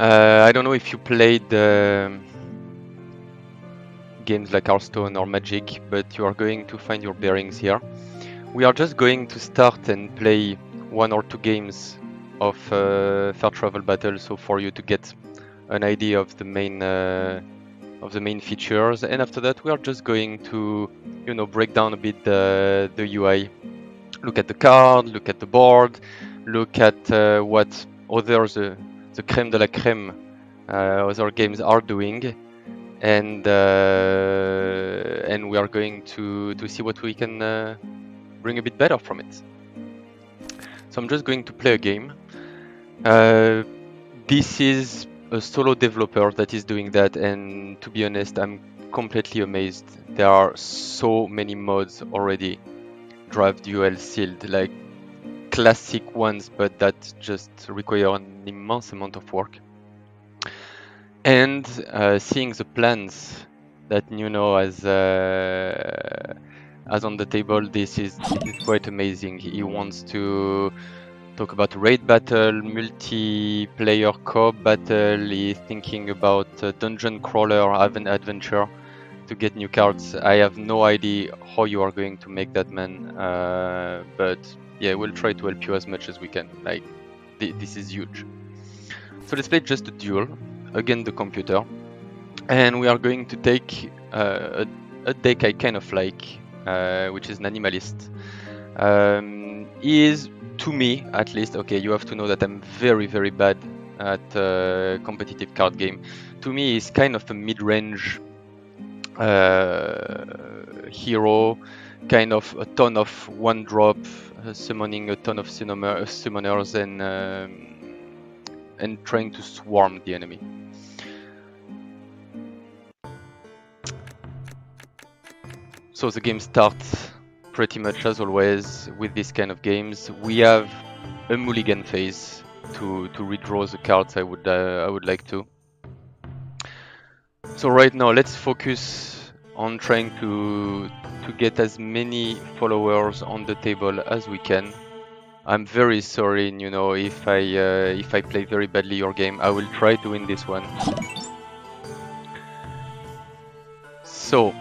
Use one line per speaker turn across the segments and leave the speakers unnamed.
I don't know if you played games like Hearthstone or Magic, but you are going to find your bearings here. We are just going to start and play 1 or 2 games of Fair Travel Battle, so for you to get an idea of the main features, and after that we are just going to, break down a bit the UI, look at the card, look at the board, look at what others, the creme de la creme, other games are doing, and we are going to see what we can bring a bit better from it. So I'm just going to play a game. This is a solo developer that is doing that, and to be honest, I'm completely amazed. There are so many mods already. Draft, duel, sealed, like classic ones, but that just require an immense amount of work. And seeing the plans that Nuno has on the table, this is quite amazing. He wants to talk about raid battle, multiplayer co-op battle. He's thinking about dungeon crawler adventure to get new cards. I have no idea how you are going to make that, man. But yeah, we'll try to help you as much as we can. Like, this is huge. So let's play just a duel against the computer, and we are going to take a deck I kind of like, which is an Animalist. He is, to me at least, okay, you have to know that I'm very, very bad at competitive card game. To me, he's kind of a mid-range hero, kind of a ton of one drop, summoning a ton of summoners and trying to swarm the enemy. So the game starts pretty much as always with this kind of games. We have a mulligan phase to redraw the cards I would like to. So right now let's focus on trying to get as many followers on the table as we can. I'm very sorry, if I play very badly your game. I will try to win this one. So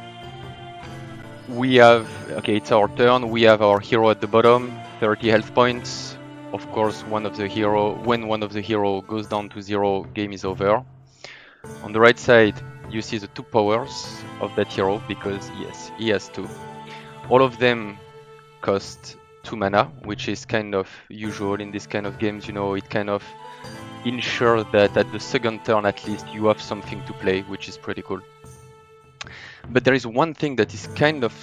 we have, okay, it's our turn. We have our hero at the bottom, 30 health points. Of course, when one of the hero goes down to 0, game is over. On the right side, you see the 2 powers of that hero, because yes, he has 2. All of them cost 2 mana, which is kind of usual in this kind of games. It kind of ensures that at the second turn at least you have something to play, which is pretty cool. But there is one thing that is kind of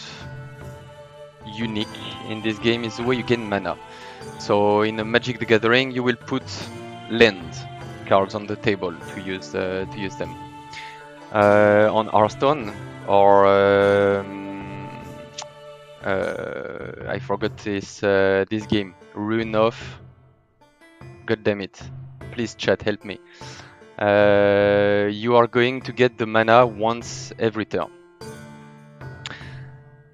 unique in this game, is the way you gain mana. So in a Magic the Gathering, you will put land cards on the table to use them. On Hearthstone, or I forgot this game, Rune of. God damn it! Please, chat, help me. You are going to get the mana once every turn.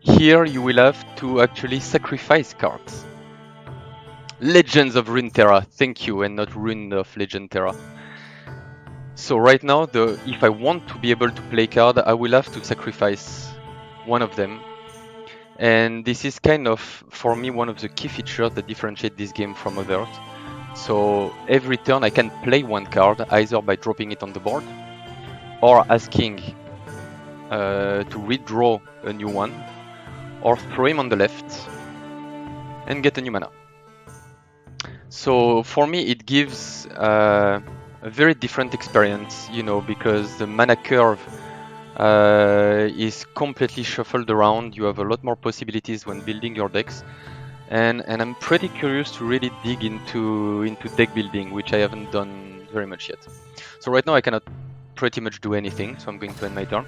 Here you will have to actually sacrifice cards. Legends of Runeterra, thank you, and not Rune of Legendterra. So right now, if I want to be able to play card, I will have to sacrifice one of them. And this is kind of, for me, one of the key features that differentiate this game from others. So every turn I can play one card, either by dropping it on the board, or asking to redraw a new one, or throw him on the left and get a new mana. So for me, it gives a very different experience, because the mana curve is completely shuffled around. You have a lot more possibilities when building your decks, and I'm pretty curious to really dig into deck building, which I haven't done very much yet. So right now I cannot pretty much do anything, so I'm going to end my turn.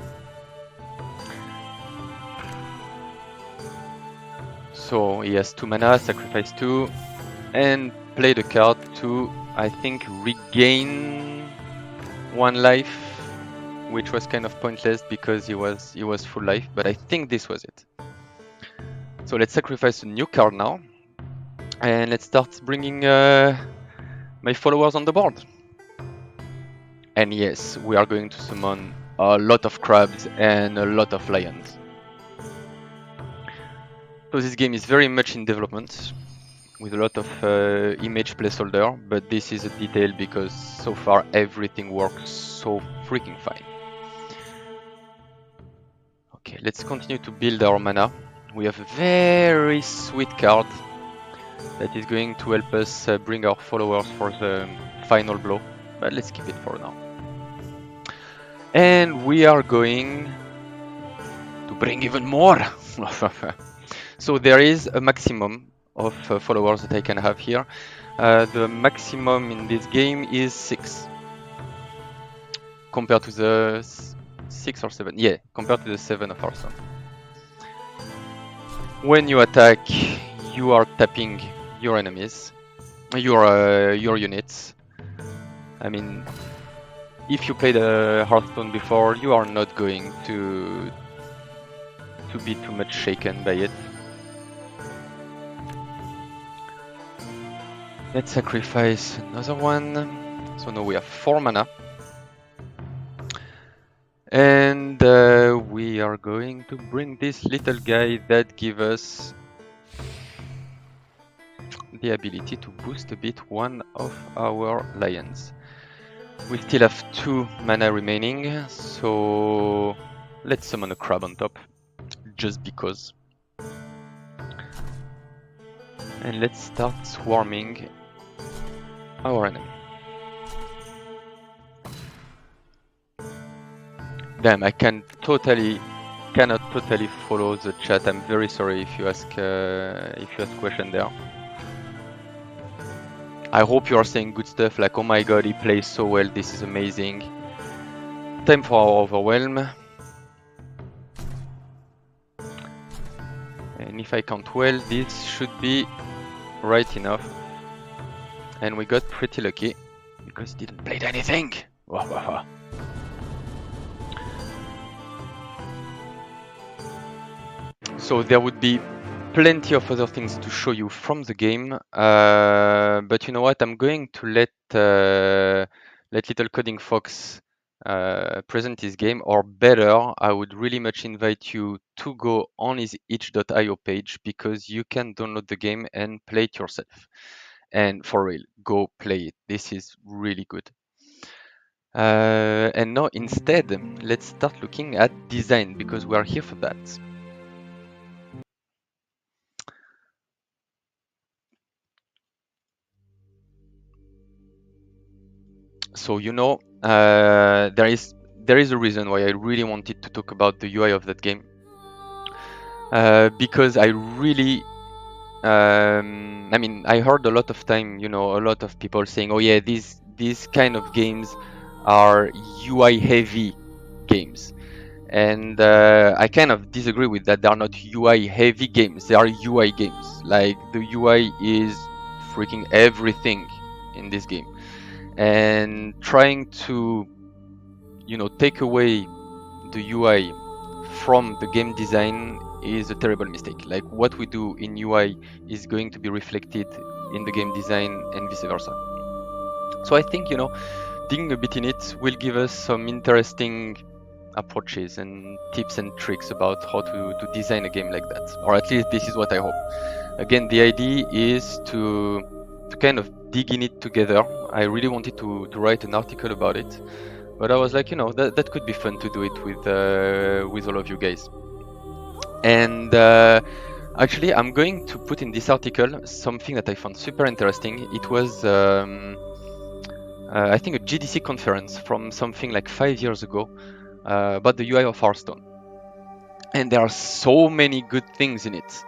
So he has 2 mana, sacrifice 2, and play the card to, I think, regain 1 life, which was kind of pointless because he was full life, but I think this was it. So let's sacrifice a new card now, and let's start bringing my followers on the board. And yes, we are going to summon a lot of crabs and a lot of lions. So this game is very much in development, with a lot of image placeholder, but this is a detail because so far everything works so freaking fine. Okay, let's continue to build our mana. We have a very sweet card that is going to help us bring our followers for the final blow, but let's keep it for now. And we are going to bring even more. So there is a maximum of followers that I can have here. The maximum in this game is 6 compared to the 6 or 7. Yeah, compared to the 7 of Hearthstone. When you attack, you are tapping your enemies, your units. I mean, if you played Hearthstone before, you are not going to be too much shaken by it. Let's sacrifice another one. So now we have 4 mana. And we are going to bring this little guy that gives us the ability to boost a bit one of our lions. We still have 2 mana remaining, so let's summon a crab on top, just because. And let's start swarming our enemy. Damn, I cannot totally follow the chat. I'm very sorry if you ask question there. I hope you are saying good stuff like, oh my god, he plays so well, this is amazing. Time for our overwhelm. And if I count well, this should be right enough. And we got pretty lucky because he didn't play anything. So there would be plenty of other things to show you from the game, but you know what? I'm going to let Little Coding Fox present his game, or better, I would really much invite you to go on his itch.io page because you can download the game and play it yourself. And for real, go play it. This is really good. And now instead, let's start looking at design because we are here for that. So you know, there is a reason why I really wanted to talk about the UI of that game, because I really, I mean, I heard a lot of time, you know, a lot of people saying, oh yeah, these kind of games are UI heavy games, and I kind of disagree with that. They are not UI heavy games; they are UI games. Like the UI is freaking everything in this game. And trying to, you know, take away the UI from the game design is a terrible mistake. Like what we do in UI is going to be reflected in the game design and vice versa. So I think, you know, digging a bit in it will give us some interesting approaches and tips and tricks about how to design a game like that, or at least this is what I hope. Again, the idea is to kind of dig in it together. I really wanted to write an article about it, but I was like, you know, that could be fun to do it with all of you guys. And actually, I'm going to put in this article something that I found super interesting. It was I think a GDC conference from something like 5 years ago about the UI of Hearthstone, and there are so many good things in it.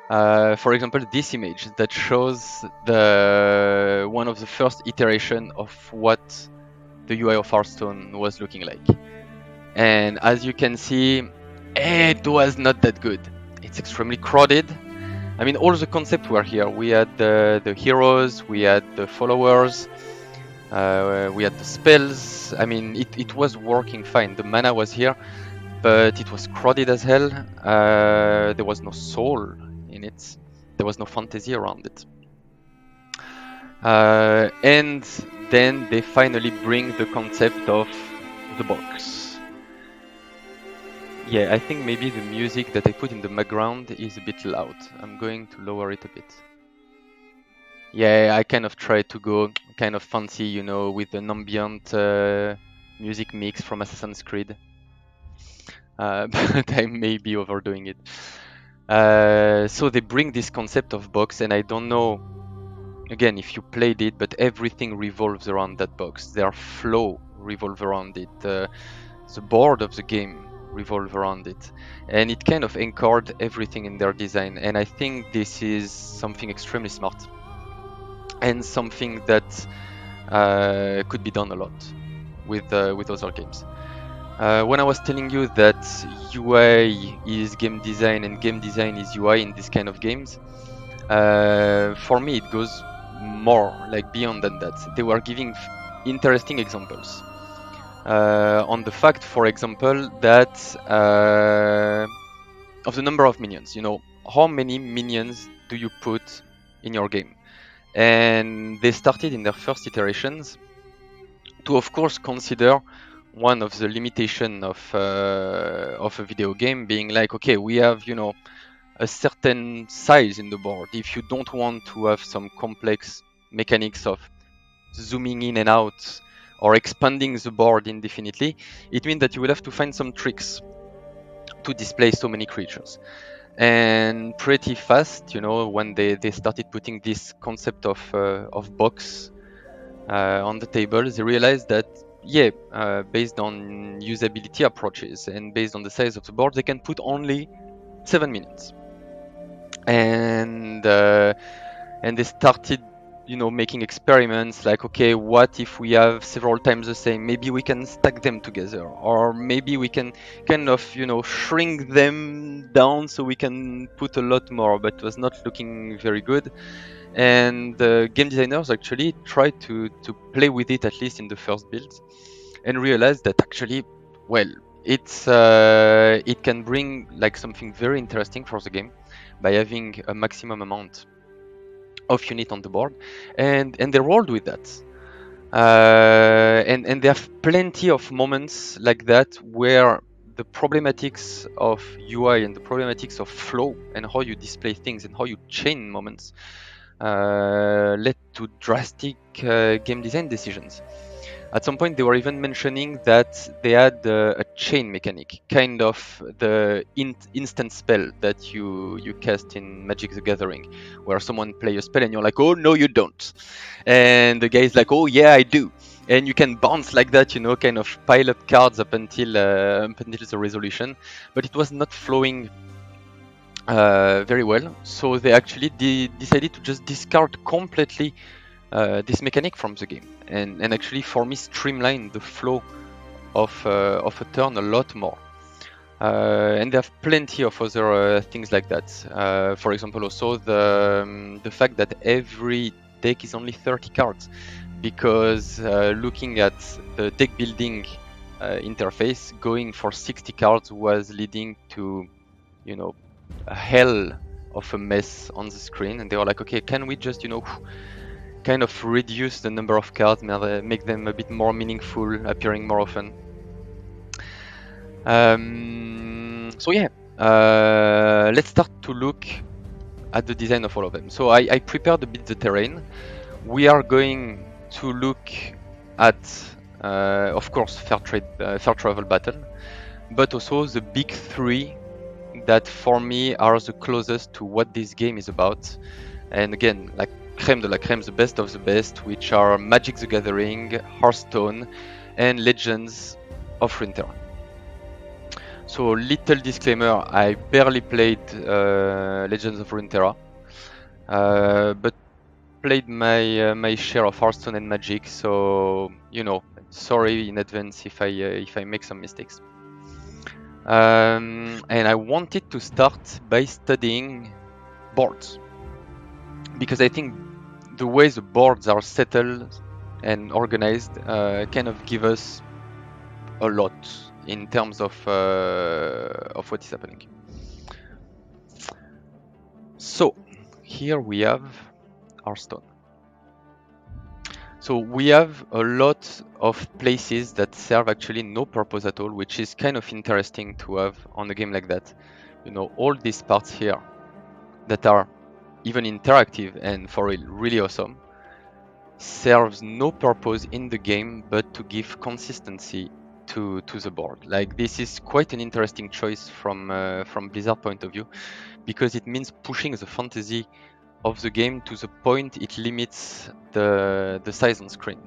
For example, this image that shows one of the first iteration of what the UI of Hearthstone was looking like. And as you can see, it was not that good. It's extremely crowded. I mean, all the concepts were here. We had the heroes, we had the followers, we had the spells. I mean, it was working fine. The mana was here, but it was crowded as hell. There was no soul in it. There was no fantasy around it. And then they finally bring the concept of the box. Yeah, I think maybe the music that I put in the background is a bit loud. I'm going to lower it a bit. Yeah, I kind of try to go kind of fancy, you know, with an ambient music mix from Assassin's Creed. But I may be overdoing it. So they bring this concept of box, and I don't know, again, if you played it, but everything revolves around that box. Their flow revolves around it. The board of the game revolve around it, and it kind of anchored everything in their design. And I think this is something extremely smart and something that could be done a lot with other games. When I was telling you that UI is game design and game design is UI in this kind of games, for me it goes more like beyond than that. They were giving interesting examples on the fact, for example, that of the number of minions. You know, how many minions do you put in your game? And they started in their first iterations to, of course, consider one of the limitation of a video game being like, okay, we have, you know, a certain size in the board. If you don't want to have some complex mechanics of zooming in and out or expanding the board indefinitely, it means that you will have to find some tricks to display so many creatures. And pretty fast, you know, when they started putting this concept of box on the table, they realized that, yeah, based on usability approaches and based on the size of the board, they can put only 7 minutes. And they started, you know, making experiments like, okay, what if we have several times the same? Maybe we can stack them together, or maybe we can kind of, you know, shrink them down so we can put a lot more, but it was not looking very good. And the game designers actually tried to play with it, at least in the first builds, and realized that actually, well, it can bring like something very interesting for the game by having a maximum amount of unit on the board, and they rolled with that. And there have plenty of moments like that where the problematics of UI and the problematics of flow and how you display things and how you chain moments led to drastic game design decisions. At some point, they were even mentioning that they had a chain mechanic, kind of the instant spell that you cast in Magic the Gathering, where someone plays a spell and you're like, oh, no, you don't. And the guy's like, oh, yeah, I do. And you can bounce like that, you know, kind of pile up cards up until the resolution. But it was not flowing very well. So they actually decided to just discard completely this mechanic from the game, and actually for me streamline the flow of a turn a lot more. And they have plenty of other things like that. For example, also the fact that every deck is only 30 cards, because looking at the deck building interface, going for 60 cards was leading to, you know, a hell of a mess on the screen. And they were like, okay, can we just, you know, kind of reduce the number of cards, make them a bit more meaningful, appearing more often. So yeah, let's start to look at the design of all of them. So I prepared a bit the terrain. We are going to look at, of course, fair travel battle, but also the big three that for me are the closest to what this game is about. And again, like creme de la creme, the best of the best, which are Magic the Gathering, Hearthstone, and Legends of Runeterra. So, little disclaimer, I barely played Legends of Runeterra, but played my share of Hearthstone and Magic, so, you know, sorry in advance if I make some mistakes. And I wanted to start by studying boards, because I think the way the boards are settled and organized kind of give us a lot in terms of what is happening. So here we have Hearthstone. So we have a lot of places that serve actually no purpose at all, which is kind of interesting to have on a game like that. You know, all these parts here that are even interactive and for real really awesome serves no purpose in the game but to give consistency to the board. Like, this is quite an interesting choice from Blizzard point of view, because it means pushing the fantasy of the game to the point it limits the size on screen.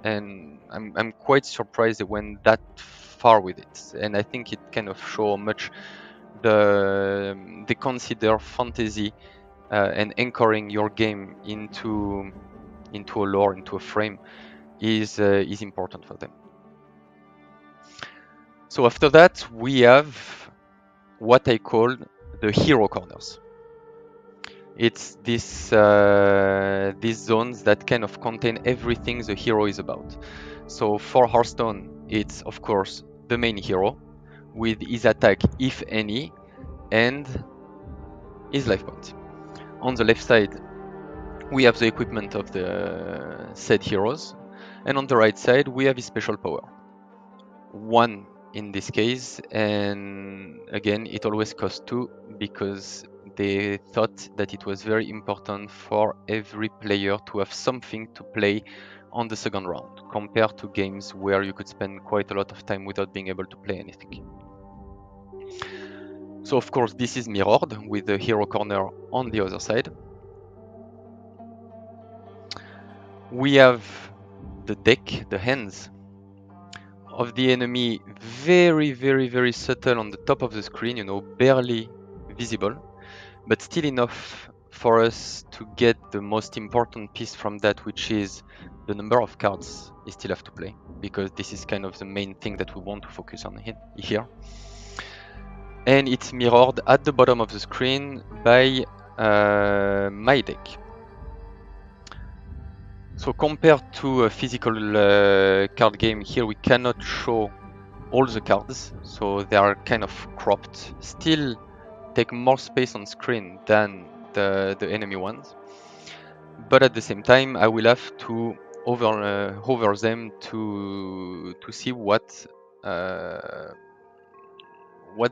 And I'm quite surprised they went that far with it. And I think it kind of show how much they consider fantasy and anchoring your game into a lore, into a frame, is important for them. So after that, we have what I call the hero corners. It's these zones that kind of contain everything the hero is about. So for Hearthstone, it's of course the main hero with his attack, if any, and his life point. On the left side, we have the equipment of the said heroes, and on the right side, we have his special power. One in this case, and again, it always costs 2 because they thought that it was very important for every player to have something to play on the second round, compared to games where you could spend quite a lot of time without being able to play anything. So of course this is mirrored with the hero corner on the other side. We have the deck, the hands of the enemy, very subtle on the top of the screen, you know, barely visible, but still enough for us to get the most important piece from that, which is the number of cards you still have to play, because this is kind of the main thing that we want to focus on here. And it's mirrored at the bottom of the screen by my deck. So compared to a physical card game, here we cannot show all the cards, so they are kind of cropped, still take more space on screen than the enemy ones, but at the same time I will have to hover them to see what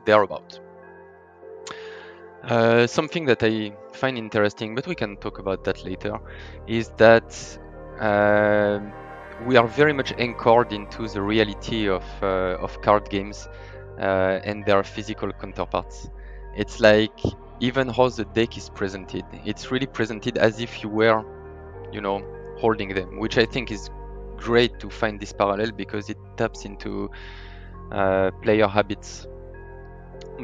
they are about. Something that I find interesting, but we can talk about that later, is that we are very much anchored into the reality of card games and their physical counterparts. It's like, even how the deck is presented, it's really presented as if you were, you know, holding them, which I think is great to find this parallel, because it taps into player habits.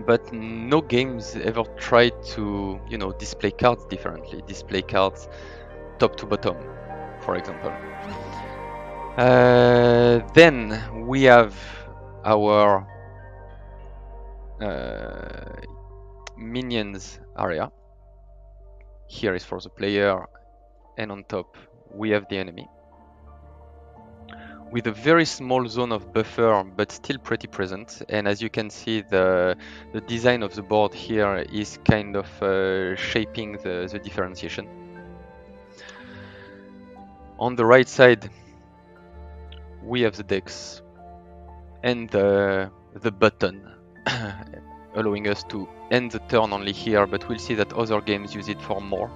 But no games ever tried to, you know, display cards differently, display cards top to bottom, for example. Then we have our minions area. Here is for the player, and on top we have the enemy, with a very small zone of buffer, but still pretty present. And as you can see, the design of the board here is kind of shaping the differentiation. On the right side, we have the decks and the button, allowing us to end the turn only here, but we'll see that other games use it for more.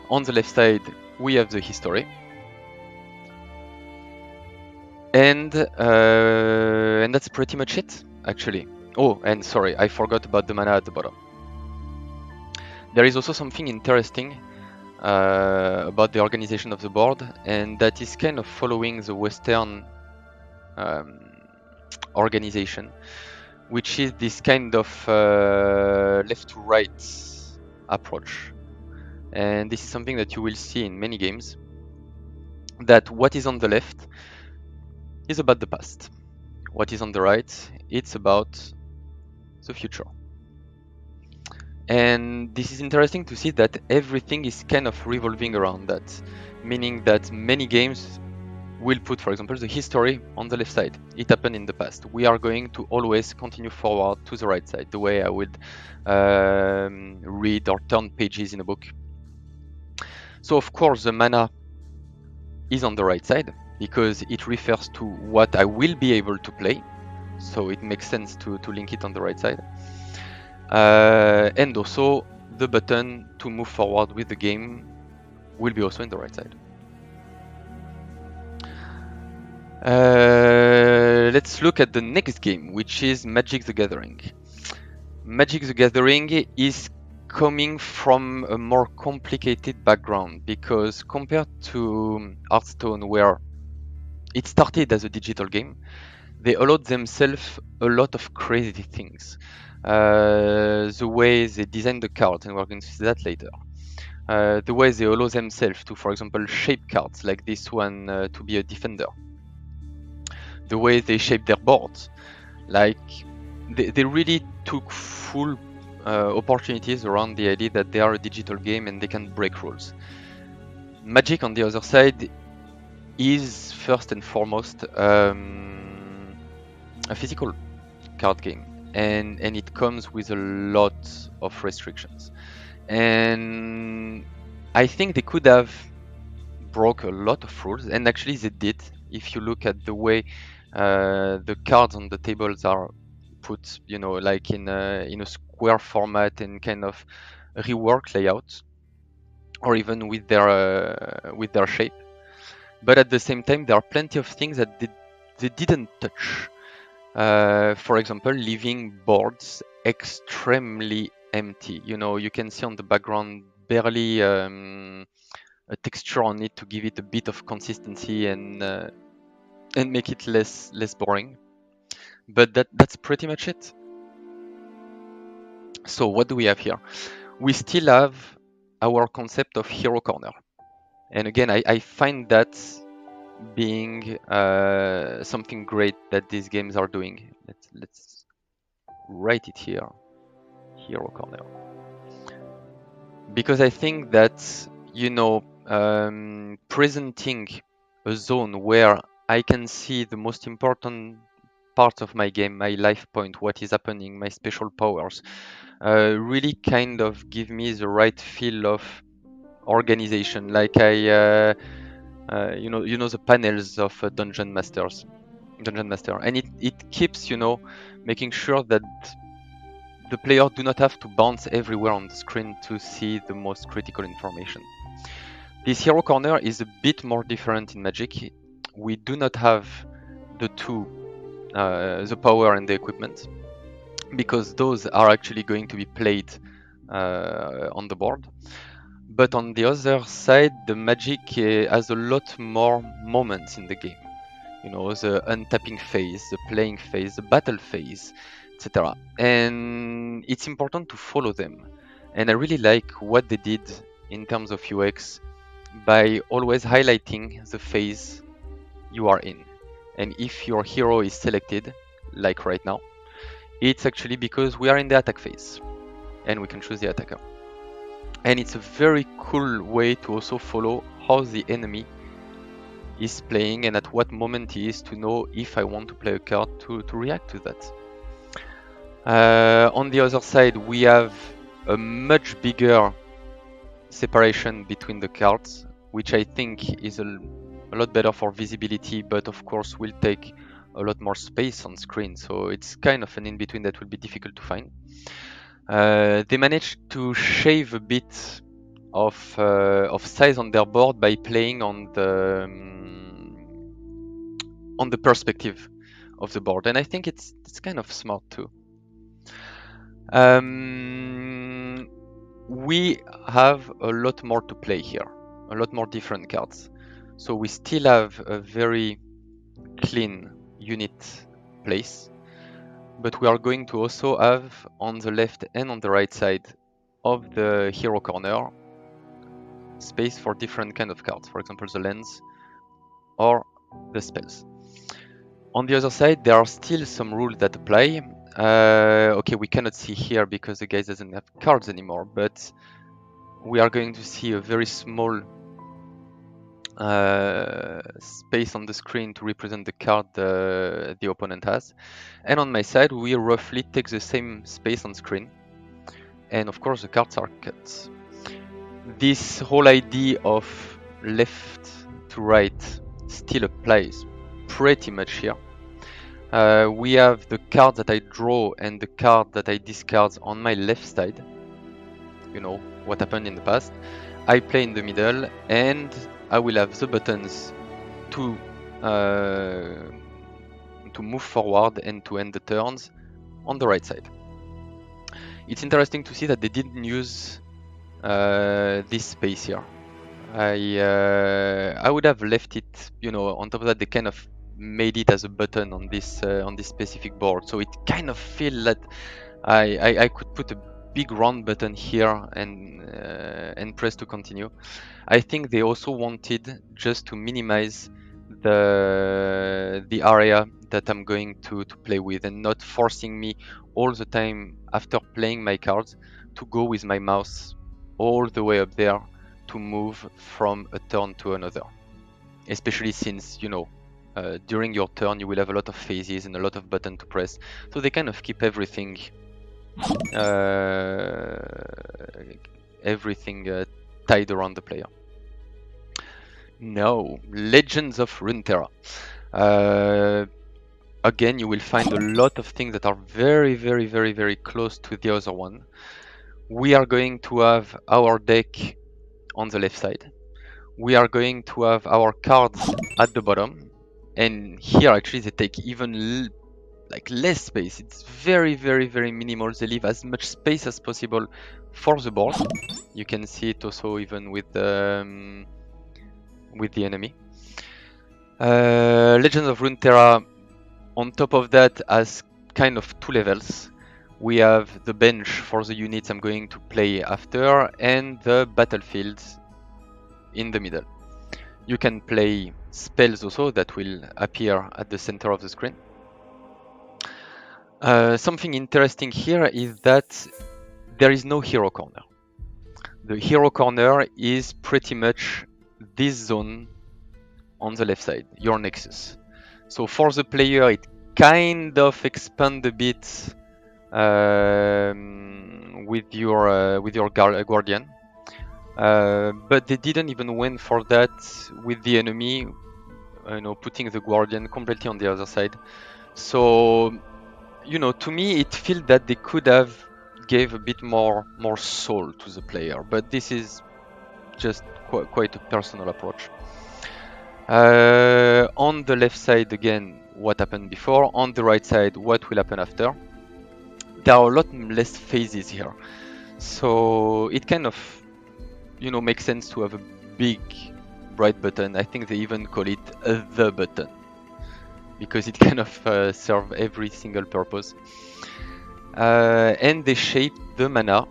On the left side, we have the history. And that's pretty much it, actually. Oh, and sorry, I forgot about the mana at the bottom. There is also something interesting about the organization of the board, and that is kind of following the Western organization, which is this kind of left to right approach. And this is something that you will see in many games, that what is on the left is about the past. What is on the right, it's about the future. And this is interesting to see that everything is kind of revolving around that, meaning that many games will put, for example, the history on the left side. It happened in the past. We are going to always continue forward to the right side, the way I would read or turn pages in a book. So of course the mana is on the right side because it refers to what I will be able to play. So it makes sense to link it on the right side. And also the button to move forward with the game will be also in the right side. Let's look at the next game, which is Magic the Gathering. Magic the Gathering is coming from a more complicated background because compared to Hearthstone, where it started as a digital game, they allowed themselves a lot of crazy things. The way they design the cards, and we're going to see that later. The way they allow themselves to, for example, shape cards like this one to be a defender. The way they shape their boards, like they really took full opportunities around the idea that they are a digital game and they can break rules. Magic, on the other side, is first and foremost a physical card game, and it comes with a lot of restrictions. And I think they could have broke a lot of rules, and actually they did. If you look at the way the cards on the tables are put, you know, like in a square format and kind of rework layouts, or even with their shape. But at the same time, there are plenty of things that they didn't touch. For example, leaving boards extremely empty. You know, you can see on the background barely a texture on it to give it a bit of consistency and make it less boring. But that's pretty much it. So what do we have here? We still have our concept of hero corner, and again, I find that being something great that these games are doing. Let's write it here, hero corner, because I think that, you know, presenting a zone where I can see the most important parts of my game, my life point, what is happening, my special powers, really kind of give me the right feel of organization. Like you know the panels of Dungeon Master, and it keeps, you know, making sure that the player do not have to bounce everywhere on the screen to see the most critical information. This hero corner is a bit more different in Magic. We do not have the two, the power and the equipment, because those are actually going to be played on the board. But on the other side, the Magic has a lot more moments in the game. You know, the untapping phase, the playing phase, the battle phase, etc. And it's important to follow them. And I really like what they did in terms of UX by always highlighting the phase you are in. And if your hero is selected, like right now, it's actually because we are in the attack phase and we can choose the attacker. And it's a very cool way to also follow how the enemy is playing and at what moment he is, to know if I want to play a card to react to that. On the other side, we have a much bigger separation between the cards, which I think is a lot better for visibility, but of course will take a lot more space on screen. So it's kind of an in-between that will be difficult to find. They managed to shave a bit of size on their board by playing on the perspective of the board, and I think it's kind of smart too. We have a lot more to play here, a lot more different cards. So we still have a very clean unit place, but we are going to also have on the left and on the right side of the hero corner space for different kind of cards, for example the lands or the spells. On the other side, there are still some rules that apply. Okay, we cannot see here because the guy doesn't have cards anymore, but we are going to see a very small space on the screen to represent the card the opponent has. And on my side, we roughly take the same space on screen. And of course, the cards are cut. This whole idea of left to to right still applies pretty much here. We have the card that I draw and the card that I discard on my left side. You know what happened in the past. I play in the middle, and I will have the buttons to move forward and to end the turns on the right side. It's interesting to see that they didn't use this space here. I would have left it, you know, on top of that they kind of made it as a button on this specific board, so it kind of feel that I could put a big round button here and press to continue. I think they also wanted just to minimize the area that I'm going to play with, and not forcing me all the time after playing my cards to go with my mouse all the way up there to move from a turn to another. Especially since, you know, during your turn you will have a lot of phases and a lot of buttons to press, so they kind of keep everything tied around the player. Now, Legends of Runeterra. Again, you will find a lot of things that are very close to the other one. We are going to have our deck on the left side. We are going to have our cards at the bottom, and here actually they take even like less space. It's very minimal. They leave as much space as possible for the board. You can see it also even with the enemy. Legends of Runeterra, on top of that, has kind of two levels. We have the bench for the units I'm going to play after, and the battlefield in the middle. You can play spells also that will appear at the center of the screen. Something interesting here is that there is no hero corner. The hero corner is pretty much this zone on the left side, your nexus. So for the player, it kind of expands a bit with your guardian, but they didn't even went for that with the enemy. You know, putting the guardian completely on the other side. So, you know, to me, it feels that they could have gave a bit more soul to the player, but this is just quite a personal approach. On the left side, again, what happened before. On the right side, what will happen after. There are a lot less phases here, so it kind of, you know, makes sense to have a big bright button. I think they even call it the button, because it kind of serves every single purpose. And they shape the mana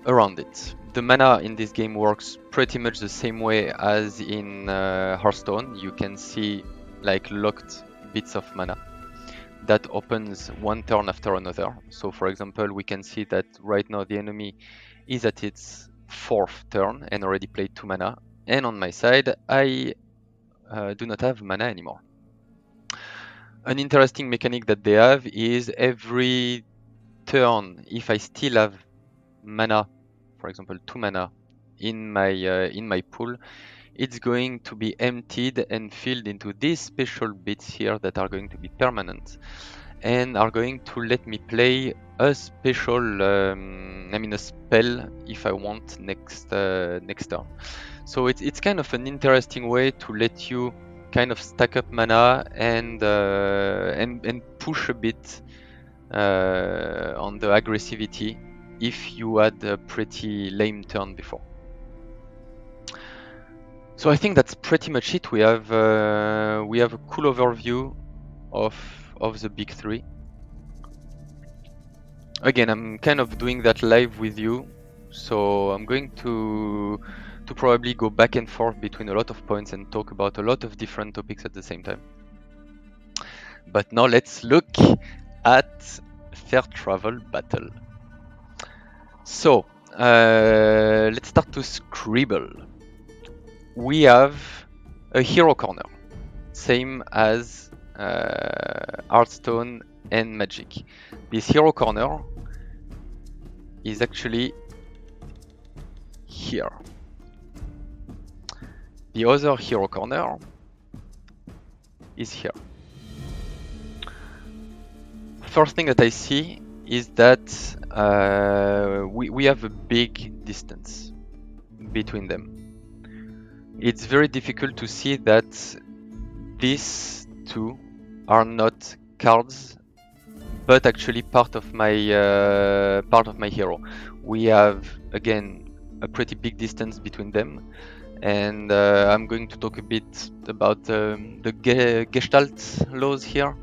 around it. The mana in this game works pretty much the same way as in Hearthstone. You can see like locked bits of mana that opens one turn after another. So for example, we can see that right now the enemy is at its 4th turn and already played 2 mana, and on my side I do not have mana anymore. An interesting mechanic that they have is every turn, if I still have mana, for example 2 mana in my pool, it's going to be emptied and filled into these special bits here that are going to be permanent and are going to let me play a special, a spell if I want next turn. So it's kind of an interesting way to let you kind of stack up mana and push a bit on the aggressivity if you had a pretty lame turn before. So I think that's pretty much it. We have a cool overview of the big three. Again, I'm kind of doing that live with you, so I'm going to probably go back and forth between a lot of points and talk about a lot of different topics at the same time. But now let's look at Fair Travel Battle. So let's start to scribble. We have a hero corner, same as Hearthstone and Magic. This hero corner is actually here. The other hero corner is here. First thing that I see is that we have a big distance between them. It's very difficult to see that these two are not cards, but actually part of my hero. We have again a pretty big distance between them, and I'm going to talk a bit about the Gestalt laws here.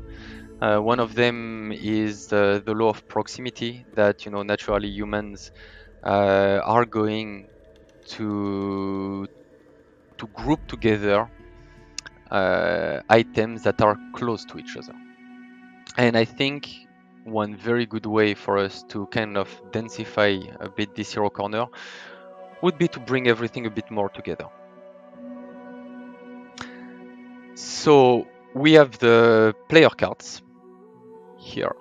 One of them is the law of proximity, that naturally humans are going to group together items that are close to each other. And I think one very good way for us to kind of densify a bit this hero corner would be to bring everything a bit more together. So we have the player cards here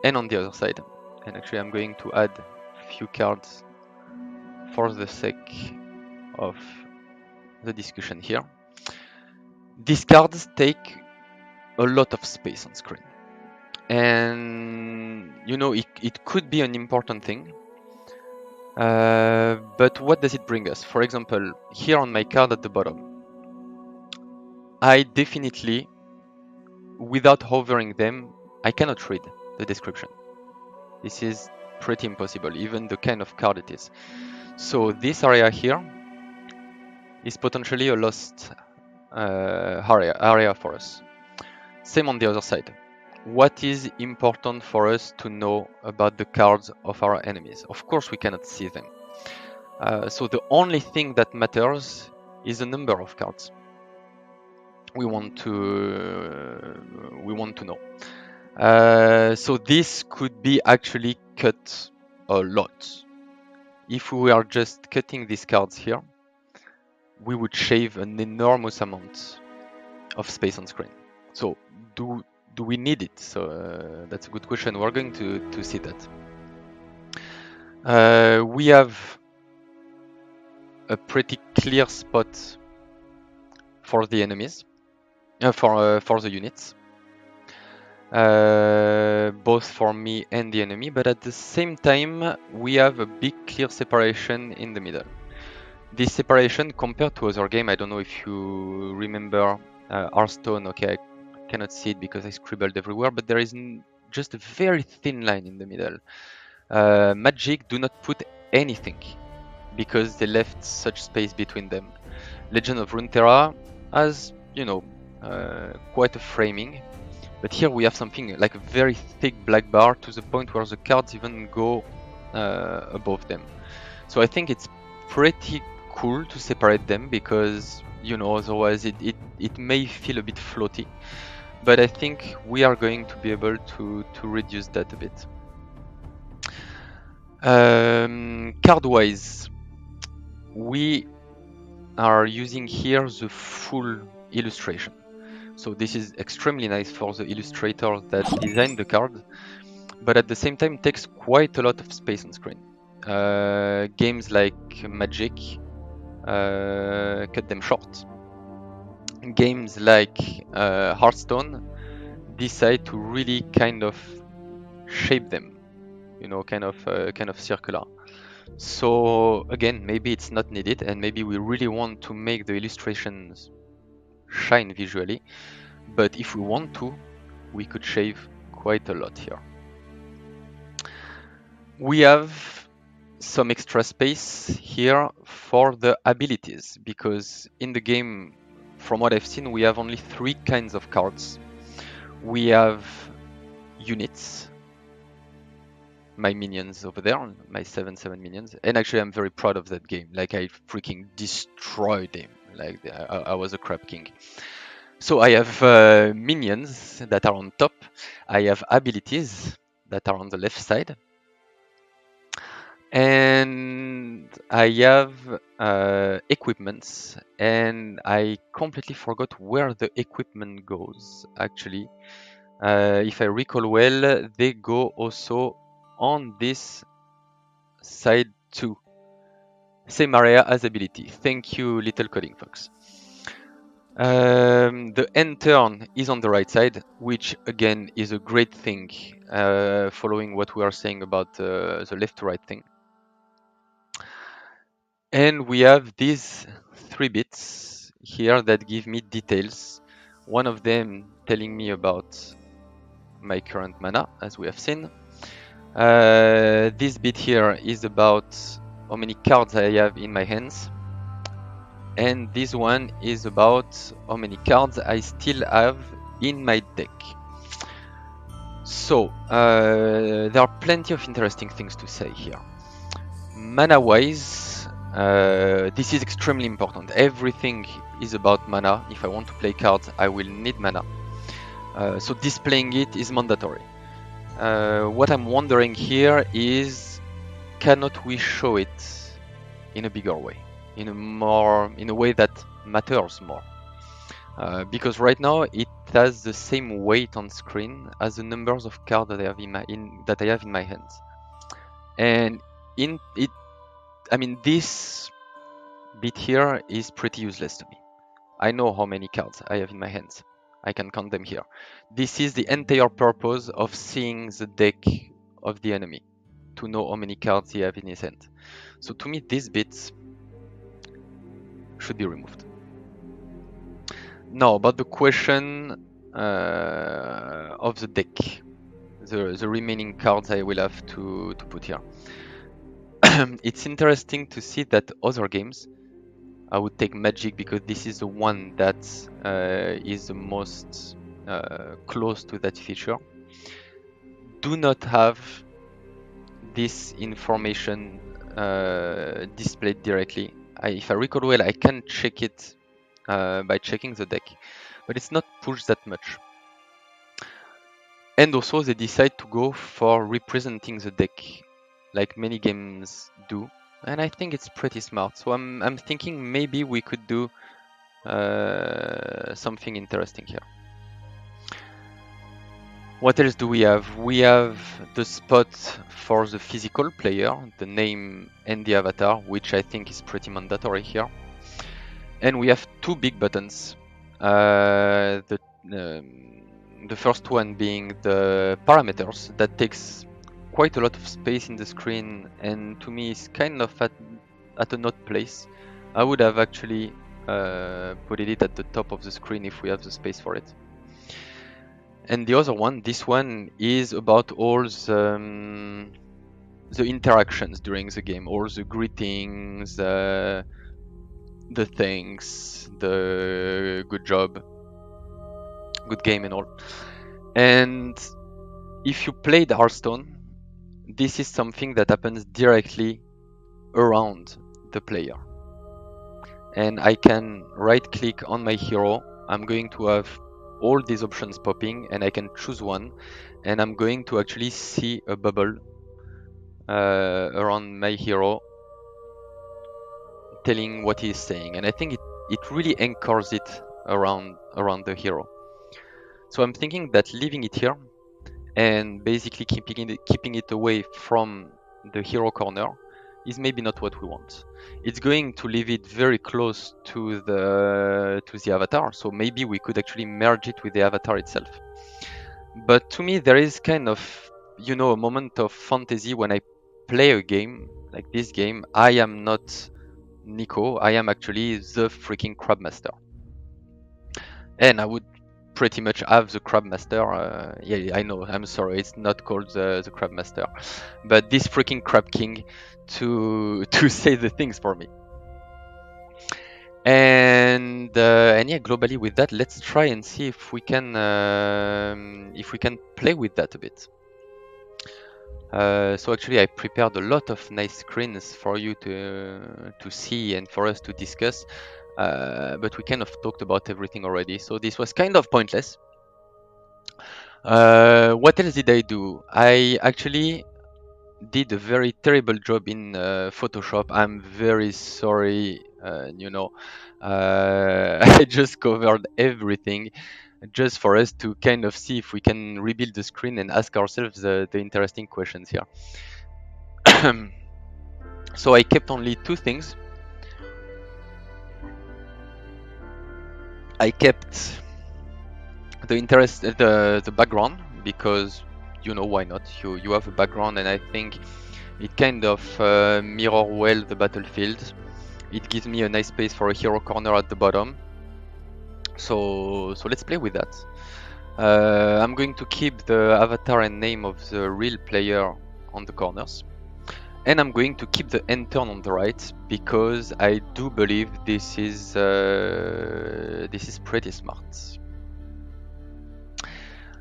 and on the other side. And actually I'm going to add a few cards for the sake of the discussion here. These cards take a lot of space on screen. And it could be an important thing. But what does it bring us? For example, here on my card at the bottom, I definitely, without hovering them, I cannot read the description. This is pretty impossible, even the kind of card it is. So this area here is potentially a lost area for us. Same on the other side. What is important for us to know about the cards of our enemies? Of course, we cannot see them. So the only thing that matters is the number of cards we want to know. So this could be actually cut a lot. If we are just cutting these cards here, we would shave an enormous amount of space on screen. So do we need it? So that's a good question. We're going to see that. We have a pretty clear spot for the enemies, for the units, both for me and the enemy, but at the same time we have a big clear separation in the middle. This separation, compared to other game, I don't know if you remember Hearthstone. Okay, I cannot see it because I scribbled everywhere, but there is just a very thin line in the middle. Magic do not put anything because they left such space between them. Legend of Runeterra has, quite a framing, but here we have something like a very thick black bar to the point where the cards even go above them. So I think it's pretty cool to separate them because, otherwise it may feel a bit floaty. But I think we are going to be able to reduce that a bit. Card-wise, we are using here the full illustration. So this is extremely nice for the illustrator that designed the card, but at the same time takes quite a lot of space on screen. Games like Magic cut them short. Games like Hearthstone decide to really kind of shape them, kind of circular. So again, maybe it's not needed, and maybe we really want to make the illustrations shine visually. But if we want to, we could shave quite a lot here. We have some extra space here for the abilities, because in the game, from what I've seen, we have only 3 kinds of cards. We have units, my minions over there, my 7/7 minions, and actually I'm very proud of that game. Like, I freaking destroyed him. Like, I was a crap king. So I have minions that are on top. I have abilities that are on the left side. And I have equipments, and I completely forgot where the equipment goes, actually. If I recall well, they go also on this side too. Same area as ability. Thank you, little coding fox. The end turn is on the right side, which again is a great thing, following what we are saying about the left to right thing. And we have these 3 bits here that give me details. One of them telling me about my current mana, as we have seen. This bit here is about how many cards I have in my hands. And this one is about how many cards I still have in my deck. So, there are plenty of interesting things to say here. Mana-wise, this is extremely important. Everything is about mana. If I want to play cards, I will need mana. So displaying it is mandatory. What I'm wondering here is, cannot we show it in a bigger way, in a way that matters more? Because right now it has the same weight on screen as the numbers of cards that I have in my hands, and this bit here is pretty useless to me. I know how many cards I have in my hands. I can count them here. This is the entire purpose of seeing the deck of the enemy, to know how many cards he have in his hand. So to me, these bits should be removed. Now, about the question of the deck, the remaining cards I will have to put here. It's interesting to see that other games, I would take Magic because this is the one that is the most close to that feature, do not have this information displayed directly. If I recall well, I can check it by checking the deck, but it's not pushed that much. And also they decide to go for representing the deck like many games do, and I think it's pretty smart. So I'm thinking maybe we could do something interesting here. What else do we have? We have the spot for the physical player, the name and the avatar, which I think is pretty mandatory here. And we have 2 big buttons. The first one being the parameters, that takes quite a lot of space in the screen, and to me is kind of at an odd place. I would have actually put it at the top of the screen if we have the space for it. And the other one, this one, is about all the interactions during the game, all the greetings, the thanks, the good job, good game and all. And if you played Hearthstone, this is something that happens directly around the player. And I can right click on my hero. I'm going to have all these options popping, and I can choose one, and I'm going to actually see a bubble around my hero telling what he's saying, and I think it really anchors it around the hero. So I'm thinking that leaving it here and basically keeping it away from the hero corner is maybe not what we want. It's going to leave it very close to the avatar, so maybe we could actually merge it with the avatar itself. But to me, there is kind of, a moment of fantasy when I play a game like this game. I am not Nico, I am actually the freaking Crab Master. And I would pretty much have the Crab Master. Yeah, I know, I'm sorry, it's not called the Crab Master, but this freaking Crab King to say the things for me. And yeah, globally with that, let's try and see if we can play with that a bit. So actually, I prepared a lot of nice screens for you to see and for us to discuss. But we kind of talked about everything already, so this was kind of pointless. What else did I do? I actually did a very terrible job in Photoshop. I'm very sorry. I just covered everything just for us to kind of see if we can rebuild the screen and ask ourselves the interesting questions here. So I kept only two things. I kept the background, because you know, why not? You have a background, and I think it kind of mirror well the battlefield. It gives me a nice space for a hero corner at the bottom. So let's play with that. I'm going to keep the avatar and name of the real player on the corners. And I'm going to keep the end turn on the right, because I do believe this is pretty smart.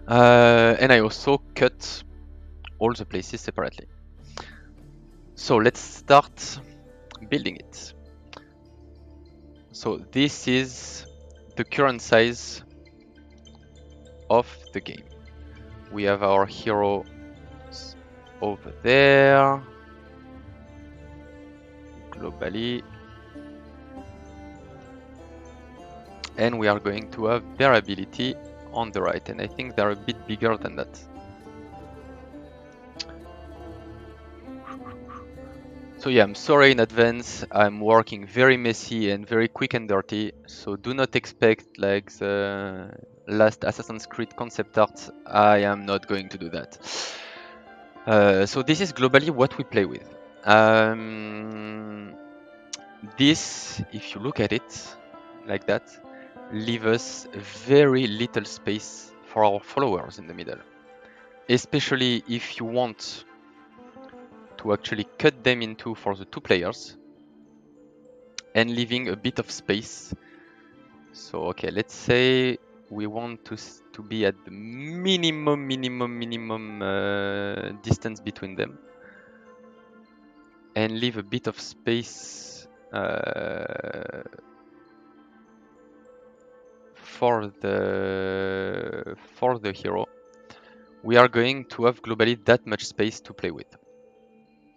And I also cut all the places separately. So let's start building it. So this is the current size of the game. We have our hero over there, globally, and we are going to have their ability on the right, and I think they're a bit bigger than that. So yeah, I'm sorry in advance, I'm working very messy and very quick and dirty, so do not expect like the last Assassin's Creed concept art. I am not going to do that. So this is globally what we play with. This, if you look at it like that, leave us very little space for our followers in the middle. Especially if you want to actually cut them into for the two players and leaving a bit of space. So okay, let's say we want to be at the minimum distance between them and leave a bit of space for the hero. We are going to have globally that much space to play with,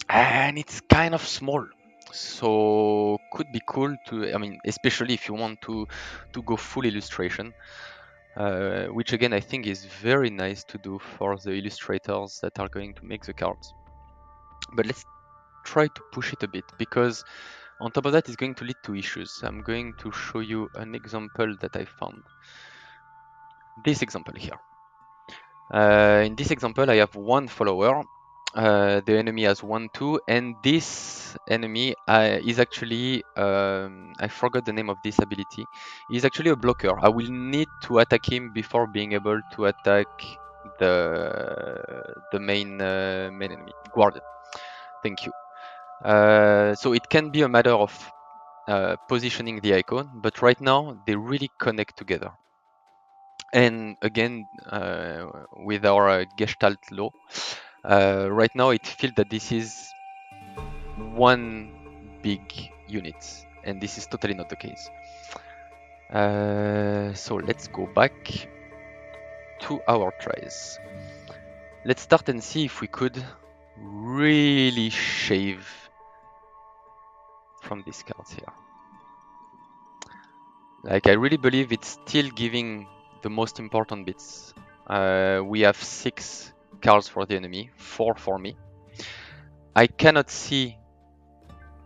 and it's kind of small, so could be cool to, I mean, especially if you want to go full illustration, which again I think is very nice to do for the illustrators that are going to make the cards. But let's try to push it a bit, because on top of that, it's going to lead to issues. I'm going to show you an example that I found. This example here. In this example, I have one follower. The enemy has 1-2, and this enemy is actually, I forgot the name of this ability. He's actually a blocker. I will need to attack him before being able to attack the main enemy, Guardian. Thank you. So it can be a matter of positioning the icon, but right now they really connect together. And again, with our Gestalt law, right now it feels that this is one big unit, and this is totally not the case. So let's go back to our tries. Let's start and see if we could really shave from these cards here. Like, I really believe it's still giving the most important bits. We have 6 cards for the enemy, 4 for me. I cannot see,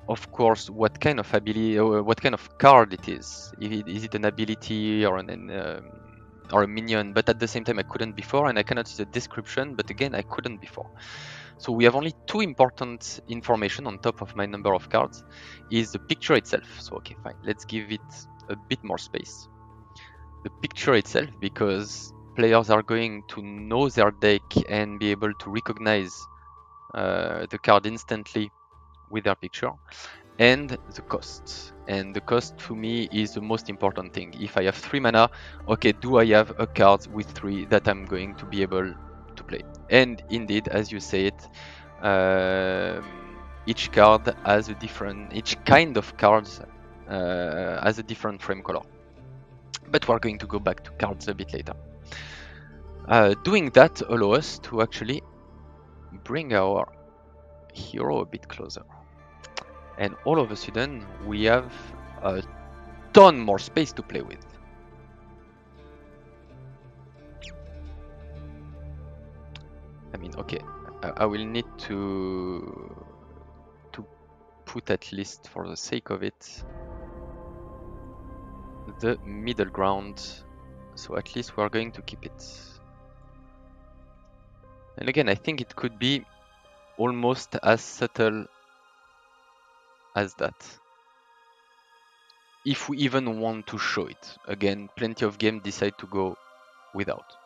of course, what kind of ability, what kind of card it is. Is it an ability or or a minion? But at the same time, I couldn't before, and I cannot see the description. But again, I couldn't before. So we have only 2 important information on top of my number of cards. Is the picture itself. So okay, fine. Let's give it a bit more space. The picture itself, because players are going to know their deck and be able to recognize the card instantly with their picture, and the cost. And the cost to me is the most important thing. If I have 3 mana, okay, do I have a card with 3 that I'm going to be able to play? And indeed, as you say it, each card has a different, each kind of cards has a different frame color. But we're going to go back to cards a bit later. Doing that allows us to actually bring our hero a bit closer. And all of a sudden, we have a ton more space to play with. I mean, okay, I will need to put, at least for the sake of it, the middle ground. So at least we're going to keep it. And again, I think it could be almost as subtle as that, if we even want to show it. Again, plenty of games decide to go without.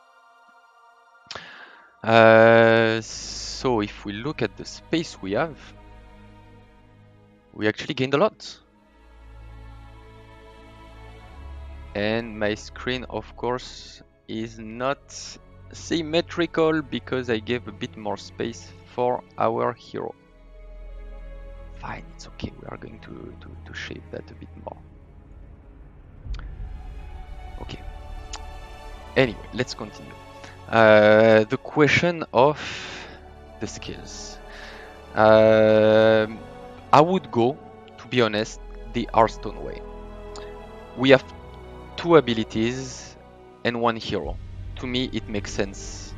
So if we look at the space we have, we actually gained a lot. And my screen, of course, is not symmetrical because I gave a bit more space for our hero. Fine, it's okay. We are going to shape that a bit more. Okay. Anyway, let's continue. The question of the skills. I would go, to be honest, the Hearthstone way. We have 2 abilities and 1 hero. To me, it makes sense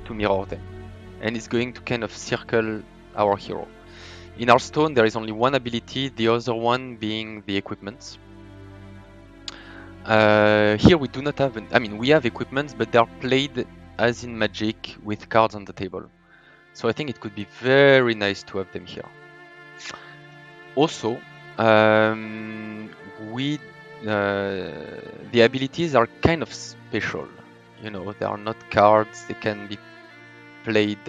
to mirror them. And it's going to kind of circle our hero. In Hearthstone, there is only 1 ability, the other one being the equipment. Here we do not have, we have equipments, but they are played as in Magic with cards on the table. So I think it could be very nice to have them here. Also, the abilities are kind of special. You know, they are not cards. They can be played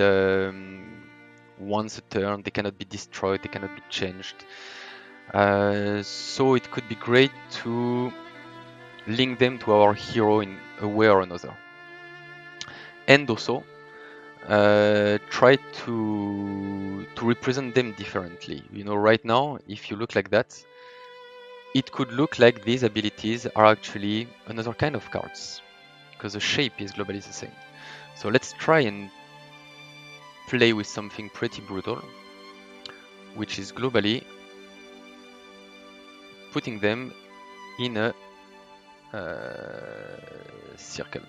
once a turn. They cannot be destroyed. They cannot be changed. So it could be great to link them to our hero in a way or another. And also, try to represent them differently. You know, right now, if you look like that, it could look like these abilities are actually another kind of cards, because the shape is globally the same. So let's try and play with something pretty brutal, which is globally putting them in a circle.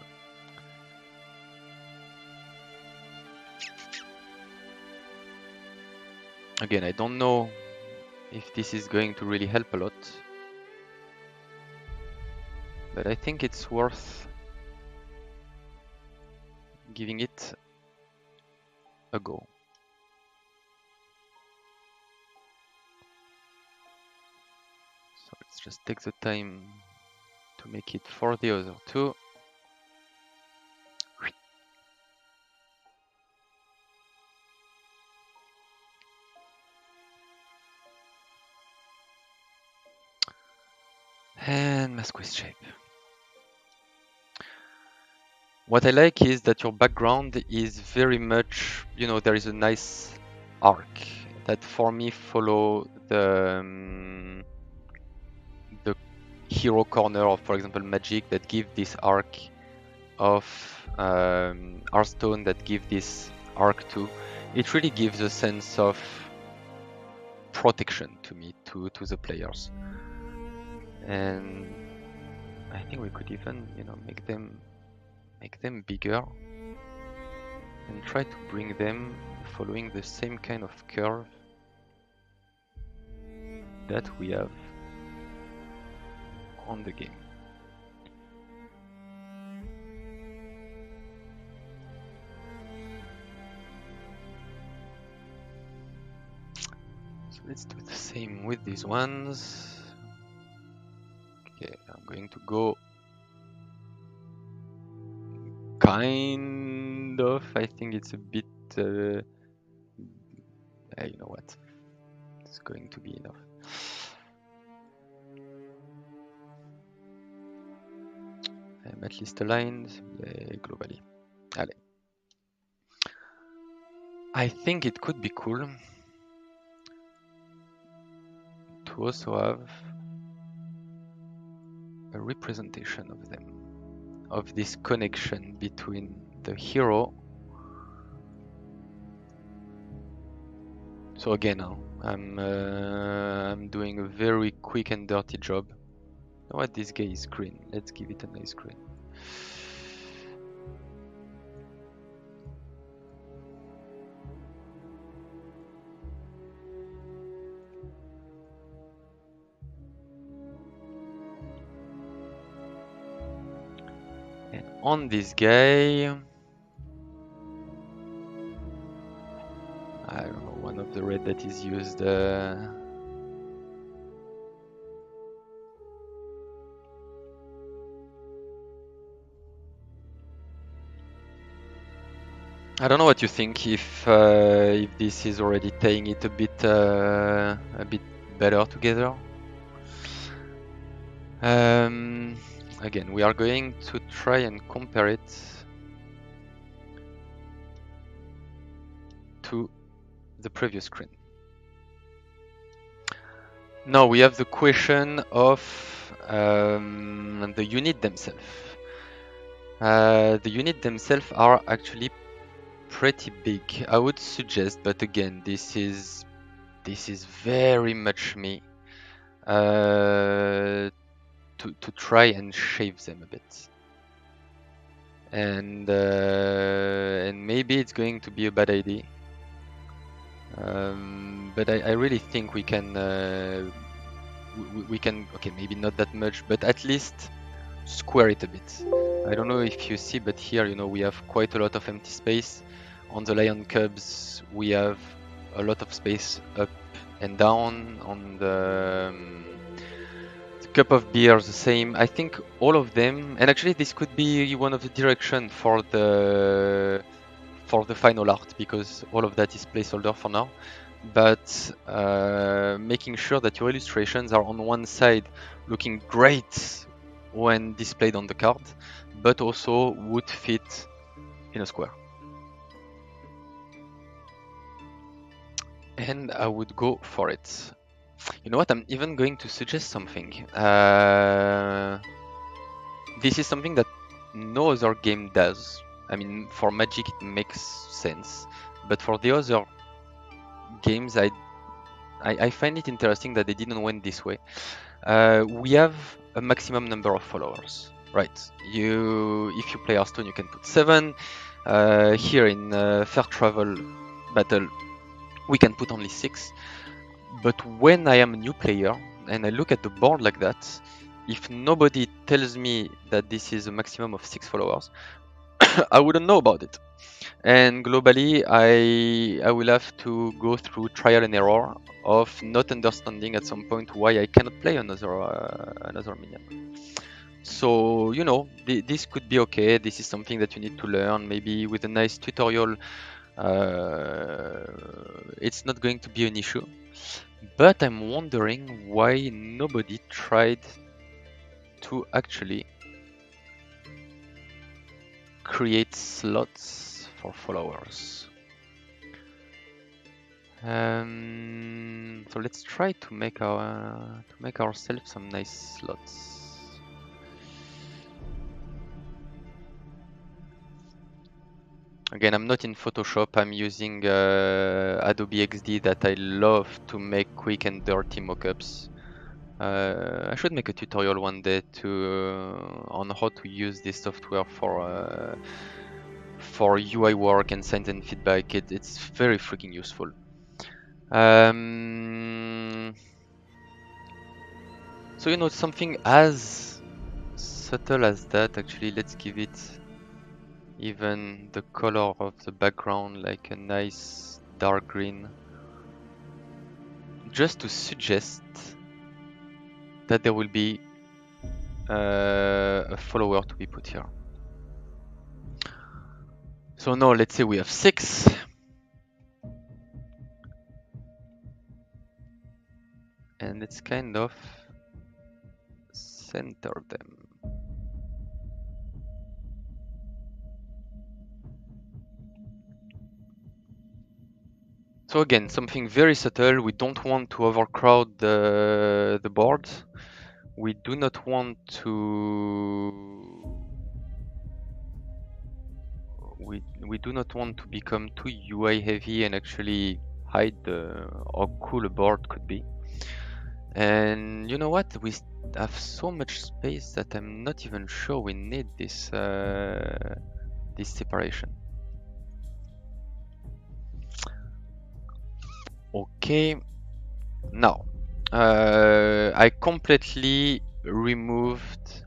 Again, I don't know if this is going to really help a lot, but I think it's worth giving it a go. So let's just take the time to make it for the other 2. And Masquerade shape. What I like is that your background is very much, you know, there is a nice arc that for me follow the hero corner of, for example, Magic, that give this arc of Hearthstone, that give this arc to. It really gives a sense of protection to me, to the players. And I think we could even, you know, make them bigger and try to bring them following the same kind of curve that we have on the game. So let's do the same with these ones. Okay, I'm going to go kind of, I think it's a bit, you know what, it's going to be enough. I'm at least aligned globally. Allez. I think it could be cool to also have a representation of them, of this connection between the hero. So again, I'm doing a very quick and dirty job. You know what, this guy is green. Let's give it a nice green. And on this guy, I don't know, one of the red that is used. I don't know what you think. If this is already tying it a bit better together. Again, we are going to try and compare it to the previous screen. Now we have the question of the unit themselves. The unit themselves are actually pretty big, I would suggest, but again, this is very much me to try and shave them a bit, and maybe it's going to be a bad idea, but I really think we can okay, maybe not that much, but at least square it a bit. I don't know if you see, but here, you know, we have quite a lot of empty space. On the Lion Cubs, we have a lot of space up and down. On the Cup of Beer, the same. I think all of them, and actually this could be one of the direction for the final art, because all of that is placeholder for now. But making sure that your illustrations are on one side looking great when displayed on the card, but also would fit in a square. And I would go for it. You know what? I'm even going to suggest something. This is something that no other game does. I mean, for Magic it makes sense, but for the other games, I find it interesting that they didn't went this way. We have a maximum number of followers, right? If you play Hearthstone, you can put 7. Here in Fair Travel Battle, we can put only 6. But when I am a new player and I look at the board like that, if nobody tells me that this is a maximum of 6 followers, I wouldn't know about it. And globally, I will have to go through trial and error of not understanding at some point why I cannot play another minion. So, you know, this could be okay. This is something that you need to learn. Maybe with a nice tutorial, it's not going to be an issue. But I'm wondering why nobody tried to actually create slots for followers. So let's try to make ourselves some nice slots. Again, I'm not in Photoshop. I'm using Adobe XD that I love to make quick and dirty mockups. I should make a tutorial one day on how to use this software for UI work and send and feedback. It's very freaking useful. So, you know, something as subtle as that, actually, let's give it even the color of the background, like a nice dark green, just to suggest that there will be a follower to be put here. So now let's say we have 6. And let's kind of center them. So again, something very subtle. We don't want to overcrowd the board. We do not want to we do not want to become too UI heavy and actually hide how cool a board could be. And you know what? We have so much space that I'm not even sure we need this this separation. Okay, now I completely removed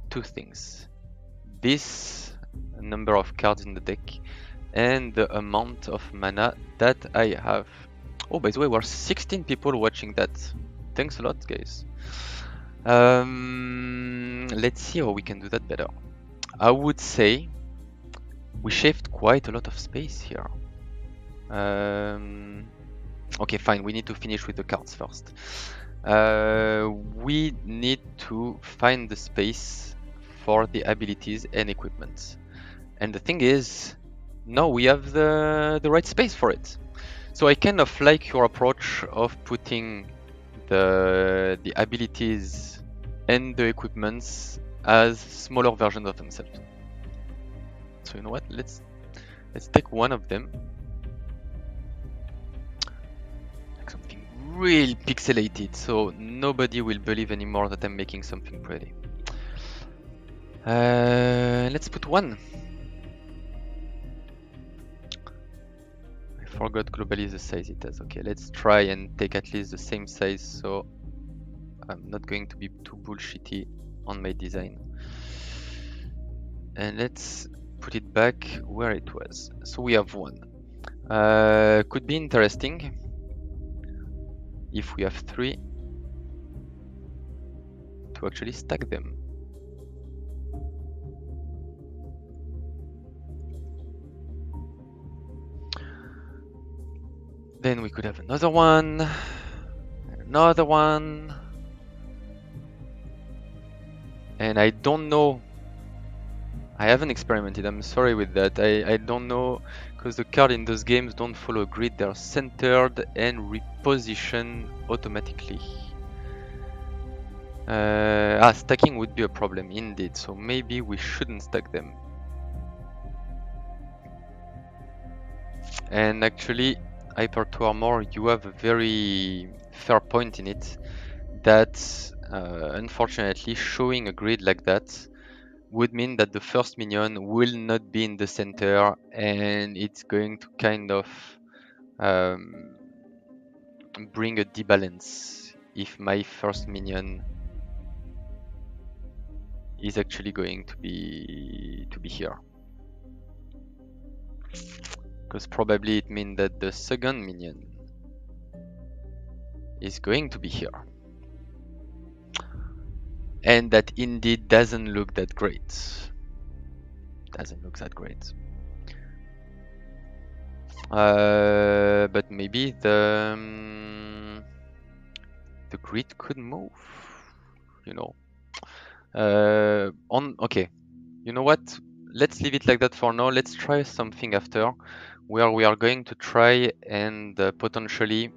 2 things. this number of cards in the deck and the amount of mana that I have. Oh, by the way, we're 16 people watching that. Thanks a lot, guys. Let's see how we can do that better. I would say we shaved quite a lot of space here. Okay, fine. We need to finish with the cards first. We need to find the space for the abilities and equipment. And the thing is, now we have the right space for it. So I kind of like your approach of putting the abilities and the equipments as smaller versions of themselves. So you know what? Let's take one of them. Like something real pixelated, so nobody will believe anymore that I'm making something pretty. Let's put one. I forgot globally the size it has. Okay, let's try and take at least the same size, so I'm not going to be too bullshitty on my design. And let's put it back where it was. So we have one. Could be interesting if we have three to actually stack them. Then we could have another one, another one. And I don't know, I haven't experimented, I'm sorry with that. I don't know, because the cards in those games don't follow a grid, they're centered and reposition automatically. Stacking would be a problem indeed, so maybe we shouldn't stack them. And actually, Hyper 2 Armor, you have a very fair point in it, that unfortunately showing a grid like that would mean that the first minion will not be in the center, and it's going to kind of bring a debalance if my first minion is actually going to be here. Because probably it means that the second minion is going to be here. And that indeed doesn't look that great. Doesn't look that great. But maybe the grid could move, you know. Okay, you know what? Let's leave it like that for now. Let's try something after, where we are going to try and potentially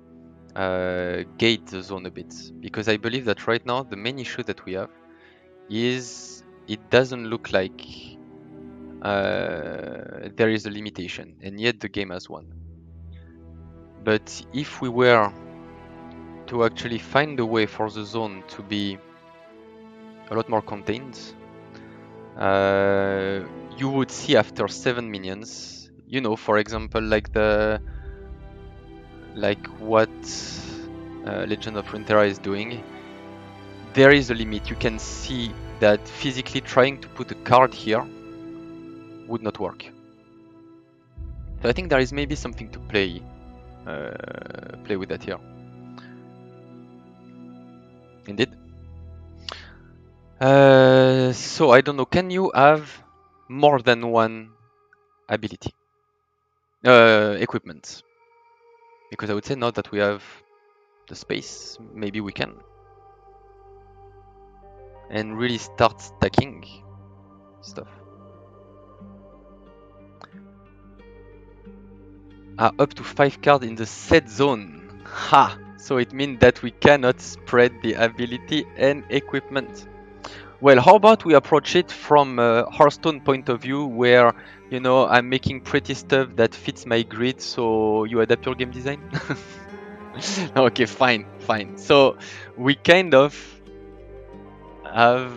gate the zone a bit, because I believe that right now the main issue that we have is it doesn't look like there is a limitation, and yet the game has one. But if we were to actually find a way for the zone to be a lot more contained, you would see after 7 minions, you know, for example, like what Legend of Runeterra is doing, there is a limit. You can see that physically trying to put a card here would not work. So I think there is maybe something to play with that here. Indeed. So I don't know, can you have more than one ability? Equipment. Because I would say now that we have the space, maybe we can. And really start stacking stuff. Up to 5 cards in the set zone. Ha! So it means that we cannot spread the ability and equipment. Well, how about we approach it from a Hearthstone point of view, where, you know, I'm making pretty stuff that fits my grid, so you adapt your game design? Okay, fine. So we kind of have,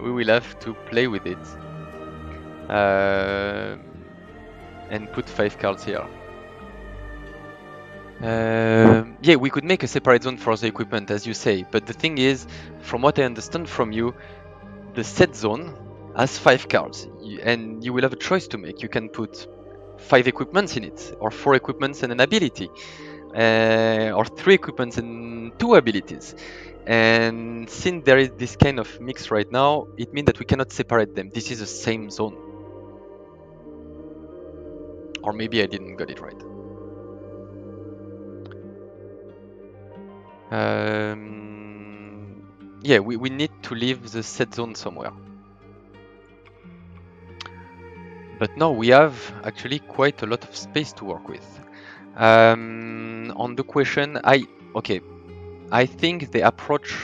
we will have to play with it. And put 5 cards here. Yeah, we could make a separate zone for the equipment, as you say, but the thing is, from what I understand from you, the set zone has 5 cards, and you will have a choice to make. You can put 5 equipments in it, or 4 equipments and an ability, or 3 equipments and 2 abilities. And since there is this kind of mix right now, it means that we cannot separate them. This is the same zone. Or maybe I didn't get it right. Yeah, we need to leave the set zone somewhere. But now we have actually quite a lot of space to work with. On the question, I think the approach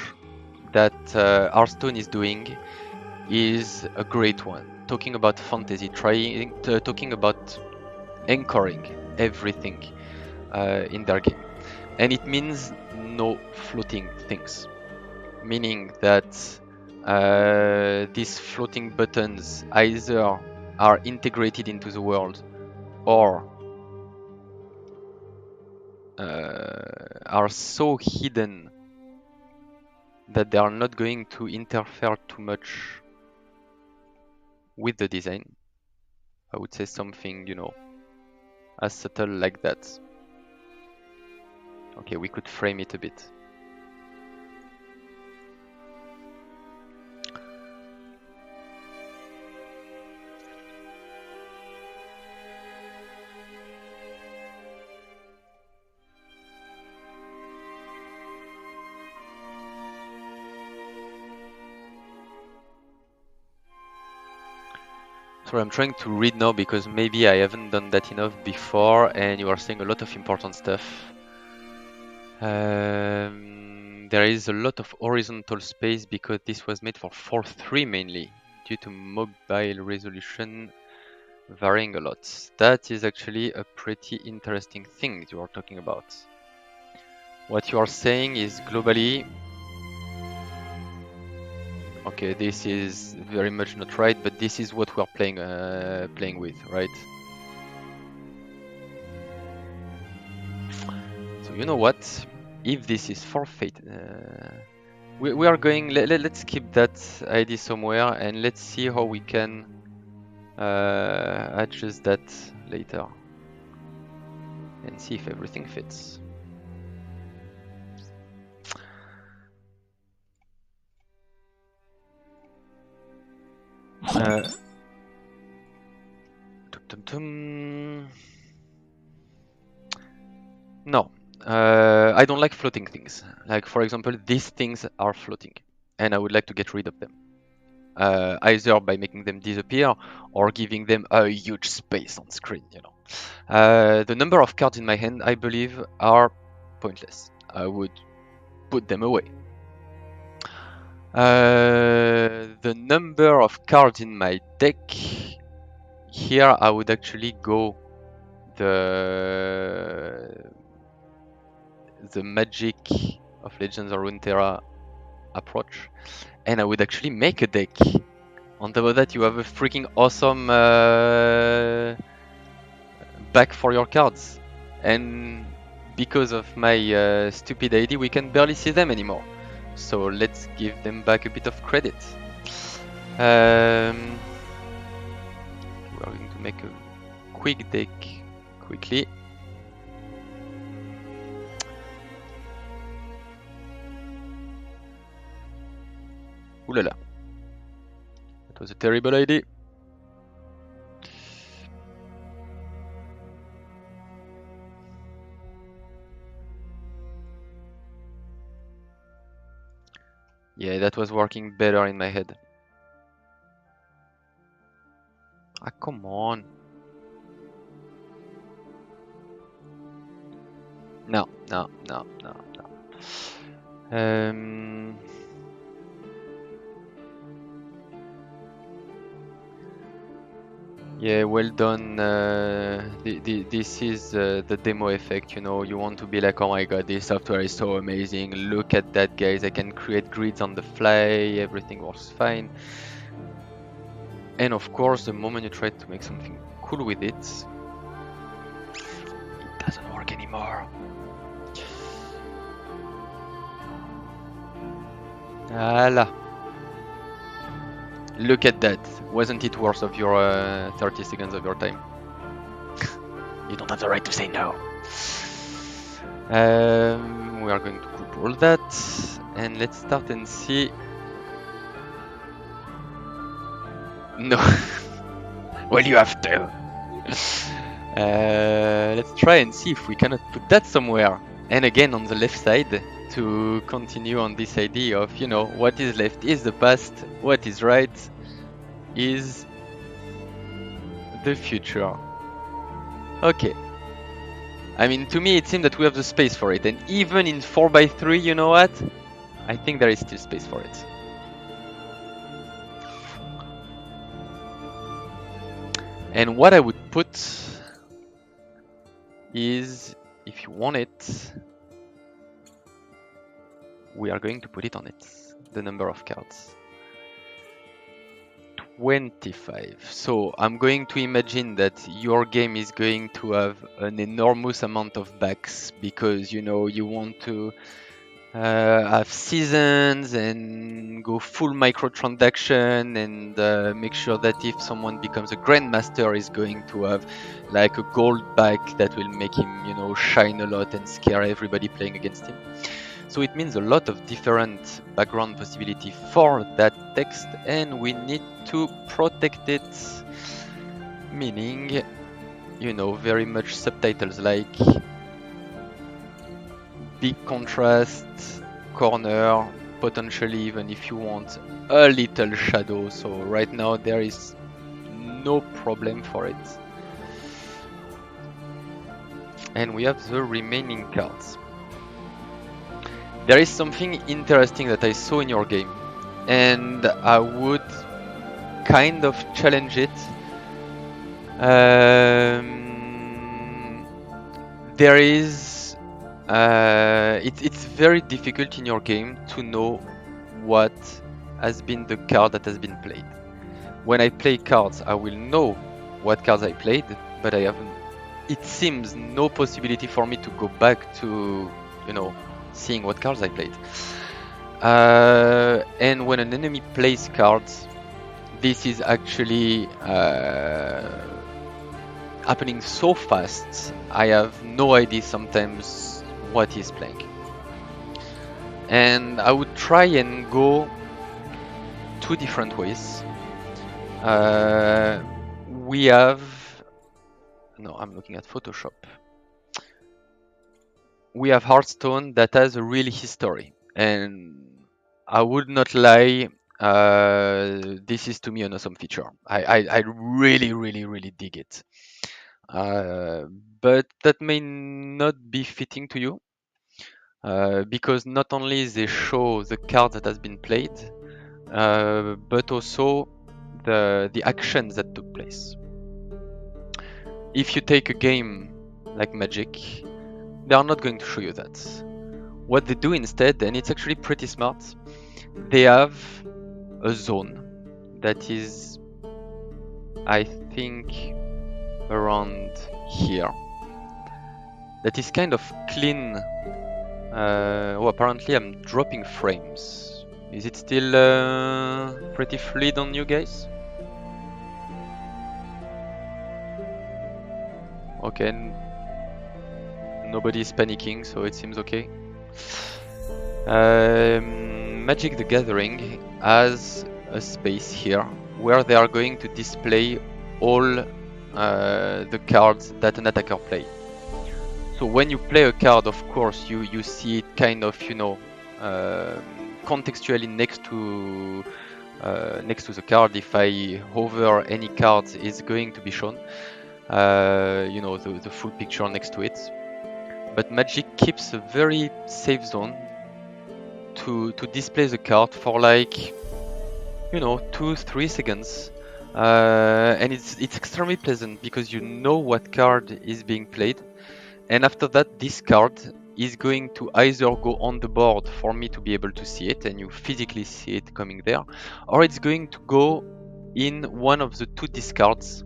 that Hearthstone is doing is a great one. Talking about fantasy, talking about anchoring everything in their game. And it means no floating things. Meaning that these floating buttons either are integrated into the world or are so hidden that they are not going to interfere too much with the design. I would say something, as subtle like that. Okay, we could frame it a bit. Sorry, I'm trying to read now because maybe I haven't done that enough before and you are saying a lot of important stuff. There is a lot of horizontal space because this was made for 4.3 mainly, due to mobile resolution varying a lot. That is actually a pretty interesting thing you are talking about. What you are saying is globally, okay, this is very much not right, but this is what we are playing with, right? So you know what? If this is forfeit, we are going. Let's keep that ID somewhere, and let's see how we can adjust that later, and see if everything fits. No, I don't like floating things. Like, for example, these things are floating, and I would like to get rid of them. Either by making them disappear or giving them a huge space on screen, The number of cards in my hand, I believe, are pointless. I would put them away. The number of cards in my deck, here I would actually go the Magic of Legends of Runeterra approach, and I would actually make a deck. On top of that, you have a freaking awesome back for your cards, and because of my stupid ID, we can barely see them anymore. So let's give them back a bit of credit. We are going to make a quick deck quickly. Ooh la la. That was a terrible idea. Yeah, that was working better in my head. Ah, come on. No. Yeah, well done. This is the demo effect, You want to be like, oh my god, this software is so amazing. Look at that, guys. I can create grids on the fly. Everything works fine. And of course, the moment you try to make something cool with it, it doesn't work anymore. Voila. Look at that. Wasn't it worth of your 30 seconds of your time? You don't have the right to say no. We are going to group all that, and let's start and see. No. Well, you have to. Let's try and see if we cannot put that somewhere. And again on the left side, to continue on this idea of, you know, what is left is the past, what is right is the future. Okay. I mean, to me it seems that we have the space for it, and even in 4x3, you know what? I think there is still space for it. And what I would put is, if you want it, we are going to put it on it, the number of cards. 25. So I'm going to imagine that your game is going to have an enormous amount of backs, because, you know, you want to have seasons and go full microtransaction, and make sure that if someone becomes a grandmaster, is going to have like a gold back that will make him, you know, shine a lot and scare everybody playing against him. So it means a lot of different background possibility for that text, and we need to protect it, meaning, you know, very much subtitles like big contrast, corner, potentially even, if you want, a little shadow. So right now there is no problem for it. And we have the remaining cards. There is something interesting that I saw in your game, and I would kind of challenge it. There is it's very difficult in your game to know what has been the card that has been played. When I play cards, I will know what cards I played, but I have, it seems, no possibility for me to go back to, you know, seeing what cards I played. And when an enemy plays cards, this is actually happening so fast, I have no idea sometimes what he's playing. And I would try and go two different ways. We have... No, I'm looking at Photoshop. We have Hearthstone that has a real history, and I would not lie, this is to me an awesome feature. I really dig it. But that may not be fitting to you, because not only they show the card that has been played, but also the actions that took place. If you take a game like Magic, they are not going to show you that. What they do instead, and it's actually pretty smart, they have a zone that is, I think, around here, that is kind of clean. Oh, apparently I'm dropping frames. Is it still pretty fluid on you guys? Okay, nobody is panicking, so it seems okay. Magic the Gathering has a space here where they are going to display all the cards that an attacker play. So when you play a card, of course, you see it kind of, you know, contextually next to the card. If I hover any card, is going to be shown, you know, the full picture next to it. But Magic keeps a very safe zone to display the card for, like, you know, 2-3 seconds, and it's extremely pleasant because you know what card is being played, and after that this card is going to either go on the board for me to be able to see it and you physically see it coming there, or it's going to go in one of the two discards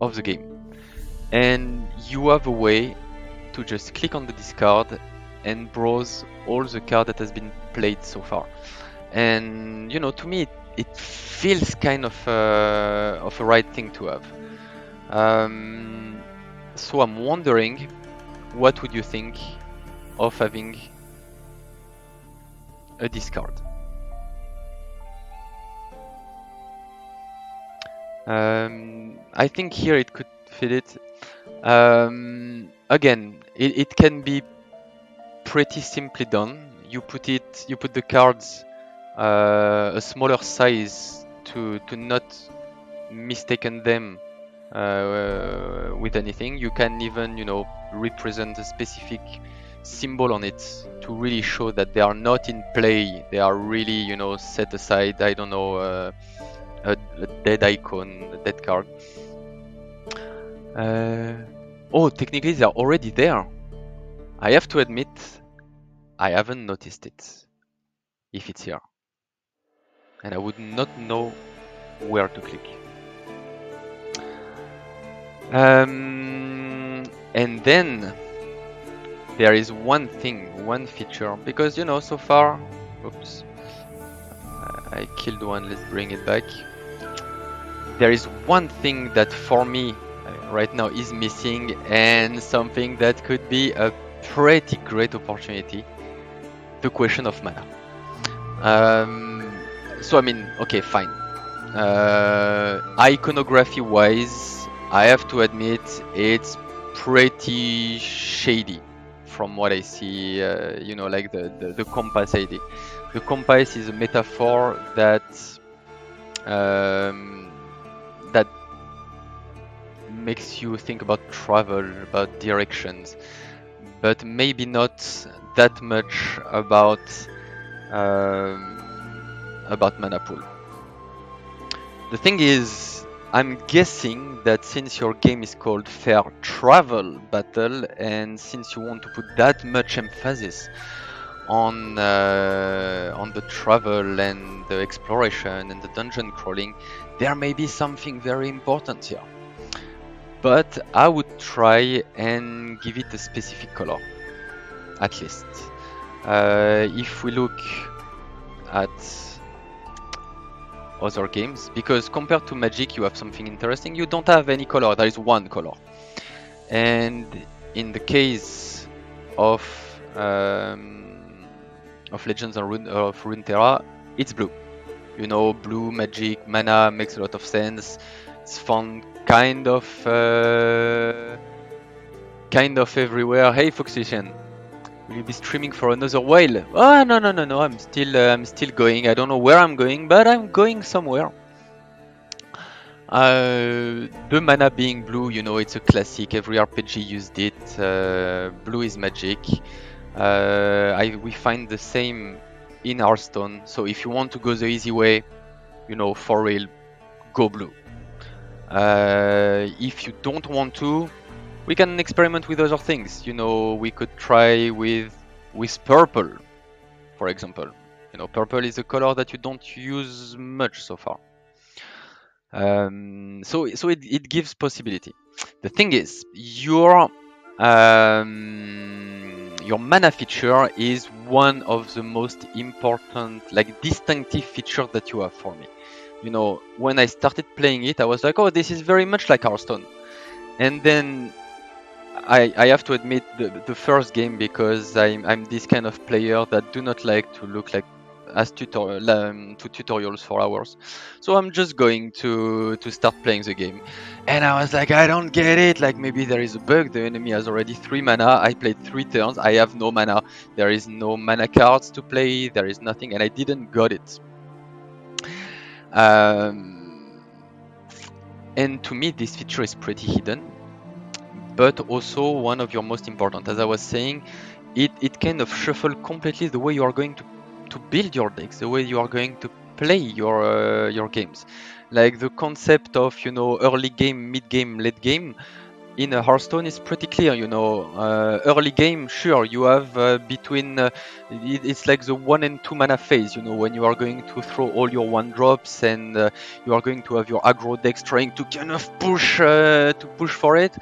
of the game, and you have a way to just click on the discard and browse all the cards that has been played so far. And, you know, to me it feels kind of a right thing to have. So I'm wondering, what would you think of having a discard? I think here it could fit it. Again, it can be pretty simply done. You put the cards a smaller size to not mistaken them with anything. You can even, represent a specific symbol on it to really show that they are not in play. They are really, set aside. I don't know, a dead icon, a dead card. Oh, technically they're already there. I have to admit, I haven't noticed it, if it's here. And I would not know where to click. And then there is one feature, because so far, oops, I killed one, let's bring it back. There is one thing that for me right now is missing, and something that could be a pretty great opportunity: the question of mana. So I mean, okay, fine. Iconography wise, I have to admit it's pretty shady from what I see. Like the compass ID. The compass is a metaphor that that makes you think about travel, about directions, but maybe not that much about mana pool. The thing is, I'm guessing that since your game is called Fair Travel Battle, and since you want to put that much emphasis on the travel and the exploration and the dungeon crawling, there may be something very important here. But I would try and give it a specific color, at least. If we look at other games, because compared to Magic you have something interesting. You don't have any color, there is one color. And in the case of Legends of Runeterra, it's blue. Blue magic, mana makes a lot of sense. It's found kind of everywhere. Hey Foxytion, will you be streaming for another while? Oh no, I'm still going. I don't know where I'm going, but I'm going somewhere. The mana being blue, it's a classic. Every RPG used it. Blue is magic. We find the same in Hearthstone. So if you want to go the easy way, for real, go blue. If you don't want to, we can experiment with other things. We could try with purple, for example. Purple is a color that you don't use much so far. So it gives possibility. The thing is, your mana feature is one of the most important, distinctive feature that you have for me. When I started playing it, I was like, oh, this is very much like Hearthstone. And then I have to admit, the first game, because I'm this kind of player that do not like to look like as tutorials for hours. So I'm just going to start playing the game. And I was like, I don't get it. Like, maybe there is a bug. The enemy has already 3 mana. I played 3 turns. I have no mana. There is no mana cards to play. There is nothing. And I didn't got it. And to me, this feature is pretty hidden, but also one of your most important. As I was saying, it kind of shuffle completely the way you are going to build your decks, the way you are going to play your games. Like the concept of early game, mid game, late game, in a Hearthstone is pretty clear, you know. Early game, sure, you have between it's like the 1 and 2 mana phase, you know, when you are going to throw all your 1 drops and you are going to have your aggro decks trying to kind of push for it.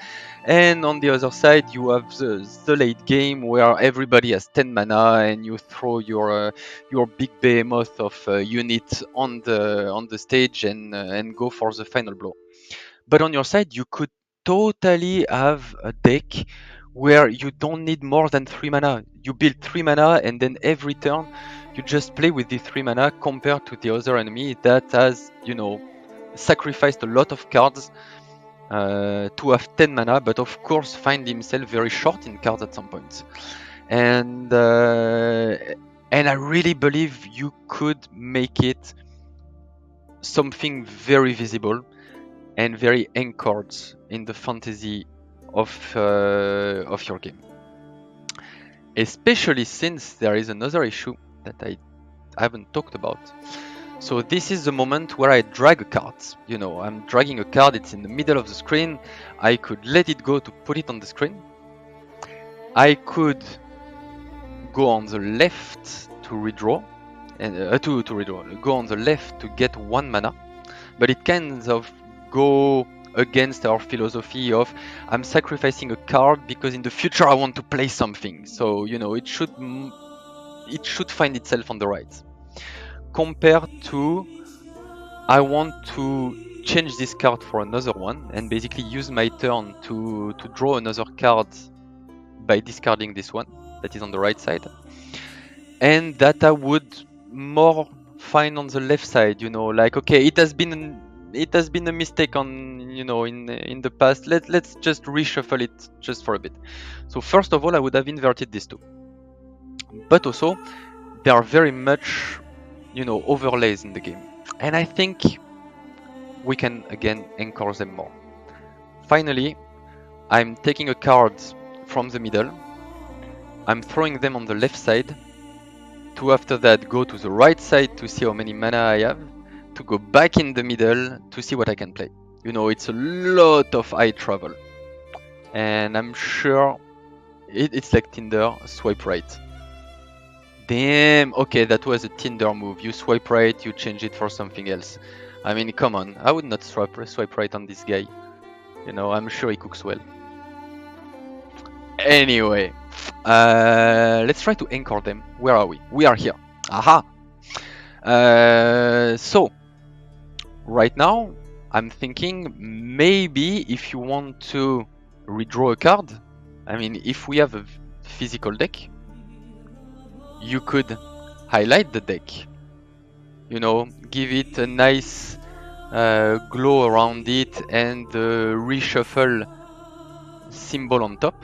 And on the other side, you have the late game where everybody has 10 mana and you throw your big behemoth of unit on the stage and go for the final blow. But on your side, you could totally have a deck where you don't need more than 3 mana. You build 3 mana and then every turn you just play with the 3 mana compared to the other enemy that has, you know, sacrificed a lot of cards to have 10 mana, but of course find himself very short in cards at some point. And I really believe you could make it something very visible and very anchored in the fantasy of your game. Especially since there is another issue that I haven't talked about. So this is the moment where I drag a card. You know, I'm dragging a card, it's in the middle of the screen. I could let it go to put it on the screen. I could go on the left to redraw, and to redraw. Go on the left to get 1 mana, but it kind of go against our philosophy of I'm sacrificing a card because in the future I want to play something. So you know it should find itself on the right. Compared to I want to change this card for another one and basically use my turn to draw another card by discarding this one that is on the right side, and that I would more find on the left side. You know, like okay, it has been a mistake on, you know, in the past. Let's just reshuffle it just for a bit. So first of all, I would have inverted these two, but also there are very much, you know, overlays in the game, and I think we can again anchor them more. Finally, I'm taking a card from the middle, I'm throwing them on the left side, to after that go to the right side to see how many mana I have, to go back in the middle to see what I can play. You know, it's a lot of eye travel. And I'm sure it's like Tinder, swipe right. Damn, okay, that was a Tinder move. You swipe right, you change it for something else. I mean, come on, I would not swipe right on this guy. You know, I'm sure he cooks well. Anyway, let's try to anchor them. Where are we? We are here. Aha! So, right now, I'm thinking maybe if you want to redraw a card, I mean, if we have a physical deck, you could highlight the deck. You know, give it a nice glow around it and the reshuffle symbol on top.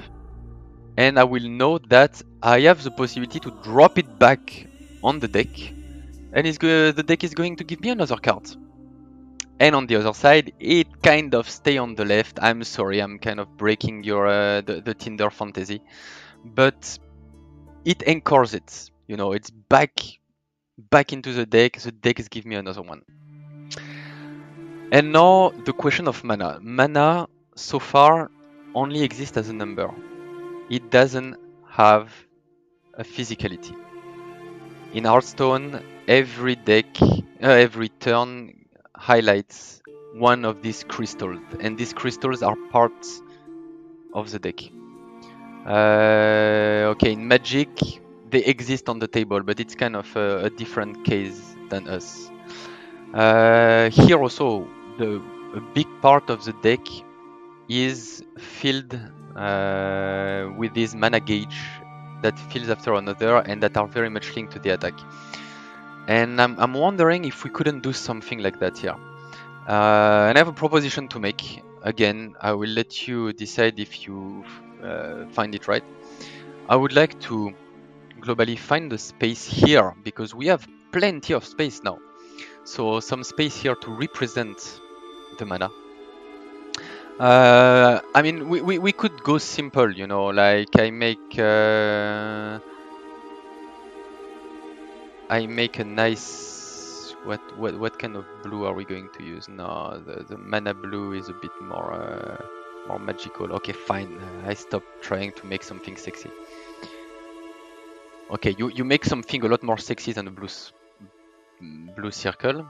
And I will know that I have the possibility to drop it back on the deck, and the deck is going to give me another card. And on the other side, it kind of stay on the left. I'm sorry, I'm kind of breaking your the Tinder fantasy, but it anchors it. You know, it's back into the deck. The deck is give me another one. And now the question of mana. Mana so far only exists as a number. It doesn't have a physicality. In Hearthstone, every deck, every turn highlights one of these crystals, and these crystals are parts of the deck. Okay, in Magic, they exist on the table, but it's kind of a different case than us. Here also, a big part of the deck is filled with this mana gauge that fills after another and that are very much linked to the attack. And I'm wondering if we couldn't do something like that here. And I have a proposition to make. Again, I will let you decide if you find it right. I would like to globally find the space here because we have plenty of space now. So some space here to represent the mana. I mean, we could go simple, you know, like I make a nice. What kind of blue are we going to use? No, the mana blue is a bit more. More magical. Okay, fine. I stopped trying to make something sexy. Okay, you make something a lot more sexy than a blue circle.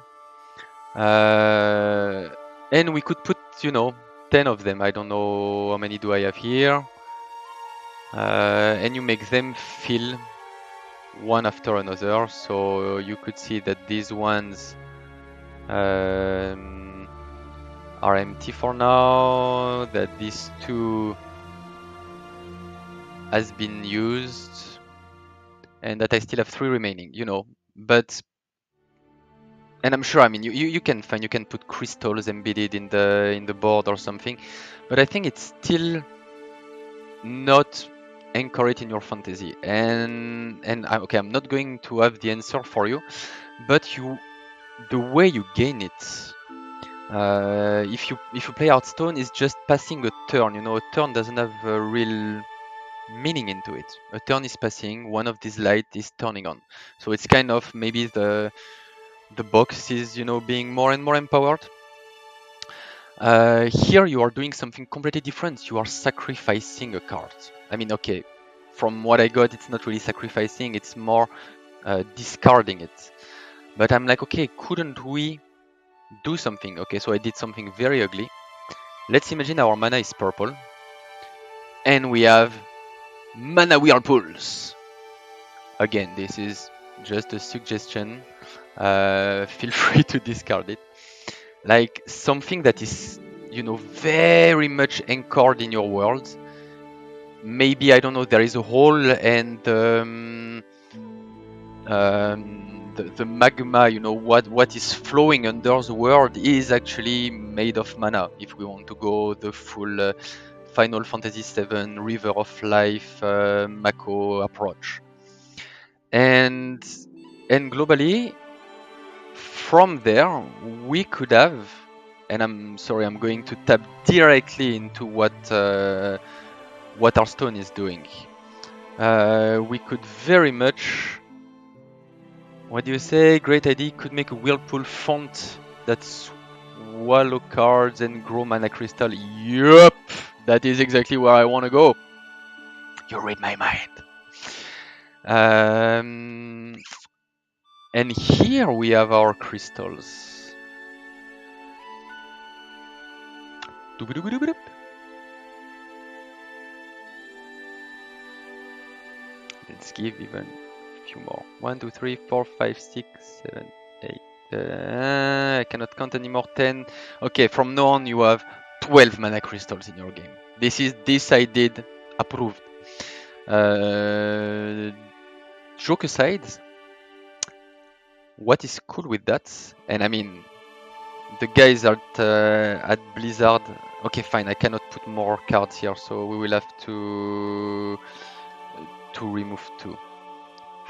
And we could put, 10 of them. I don't know how many do I have here. And you make them fill one after another. So you could see that these ones are empty for now, that these two has been used, and that I still have 3 remaining, but and I'm sure, I mean, you can put crystals embedded in the board or something, but I think it's still not anchored in your fantasy. And okay, I'm not going to have the answer for you, but the way you gain it, if you play Hearthstone, is just passing a turn. A turn doesn't have a real meaning into it. A turn is passing, one of these lights is turning on, so it's kind of maybe the box is being more and more empowered. Here you are doing something completely different. You are sacrificing a card. I mean, okay, from what I got, it's not really sacrificing, it's more discarding it. But I'm like, okay, couldn't we do something? Okay, so I did something very ugly. Let's imagine our mana is purple, and we have mana whirlpools. Again, this is just a suggestion. Feel free to discard it. Like something that is, very much anchored in your world. Maybe, I don't know, there is a hole, and the magma, what is flowing under the world is actually made of mana. If we want to go the full Final Fantasy VII River of Life Mako approach, and globally, from there we could have, and I'm sorry, I'm going to tap directly into what Hearthstone is doing. We could very much, what do you say, great idea, could make a whirlpool font that swallow cards and grow mana crystal. Yup, that is exactly where I want to go. You read my mind. And here we have our crystals. Let's give even a few more. 1, 2, 3, 4, 5, 6, 7, 8. I cannot count anymore. 10. Okay, from now on you have 12 mana crystals in your game. This I did approved. Joke aside, what is cool with that? And I mean, the guys at Blizzard. Okay, fine. I cannot put more cards here, so we will have to remove 2.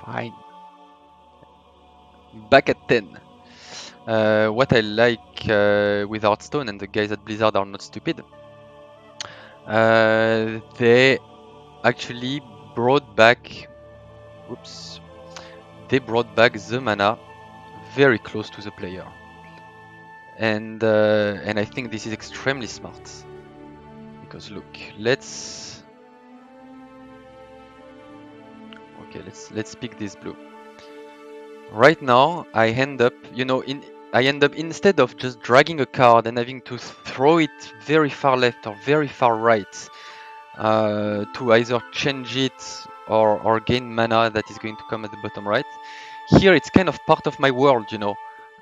Fine. Back at 10. What I like with Hearthstone, and the guys at Blizzard are not stupid, they actually brought back, the mana very close to the player, and I think this is extremely smart, because look, let's pick this blue. Right now, I end up, instead of just dragging a card and having to throw it very far left or very far right to either change it or gain mana that is going to come at the bottom right. Here it's kind of part of my world,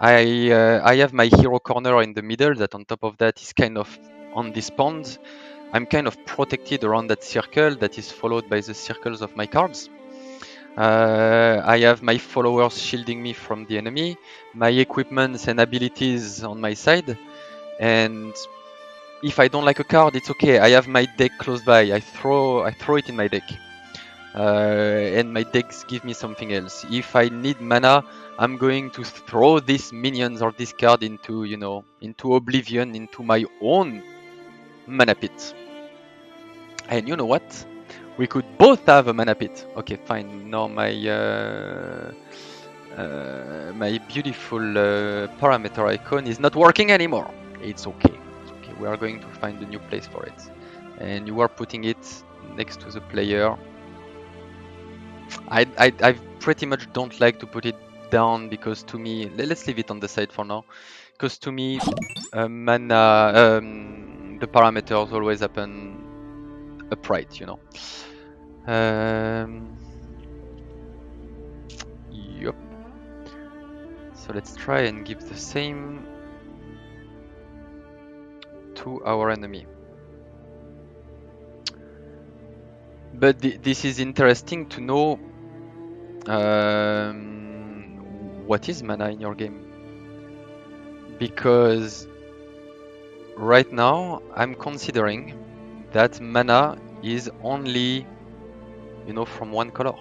I have my hero corner in the middle that on top of that is kind of on this pond. I'm kind of protected around that circle that is followed by the circles of my cards. I have my followers shielding me from the enemy, my equipments and abilities on my side, and if I don't like a card, it's okay. I have my deck close by. I throw it in my deck, and my decks give me something else. If I need mana, I'm going to throw these minions or this card into oblivion, into my own mana pit. And you know what? We could both have a mana pit. Okay, fine. Now my beautiful parameter icon is not working anymore. It's okay. we are going to find a new place for it. And you are putting it next to the player. I pretty much don't like to put it down because to me, let's leave it on the side for now. Because to me, mana, the parameters always happen upright, you know. Yup. So let's try and give the same to our enemy. But this is interesting to know what is mana in your game. Because right now I'm considering that mana is only, you know, from one color.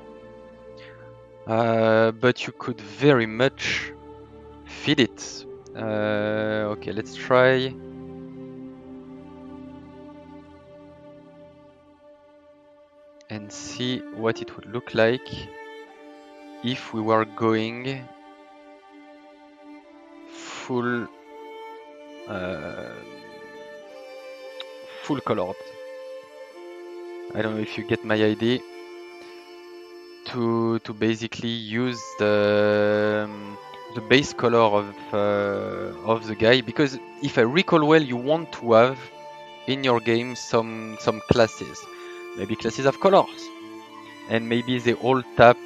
But you could very much feed it. Okay, let's try. And see what it would look like if we were going full colored. I don't know if you get my idea. To basically use the base color of the guy, because if I recall well, you want to have in your game some classes. Maybe classes have colors, and maybe they all tap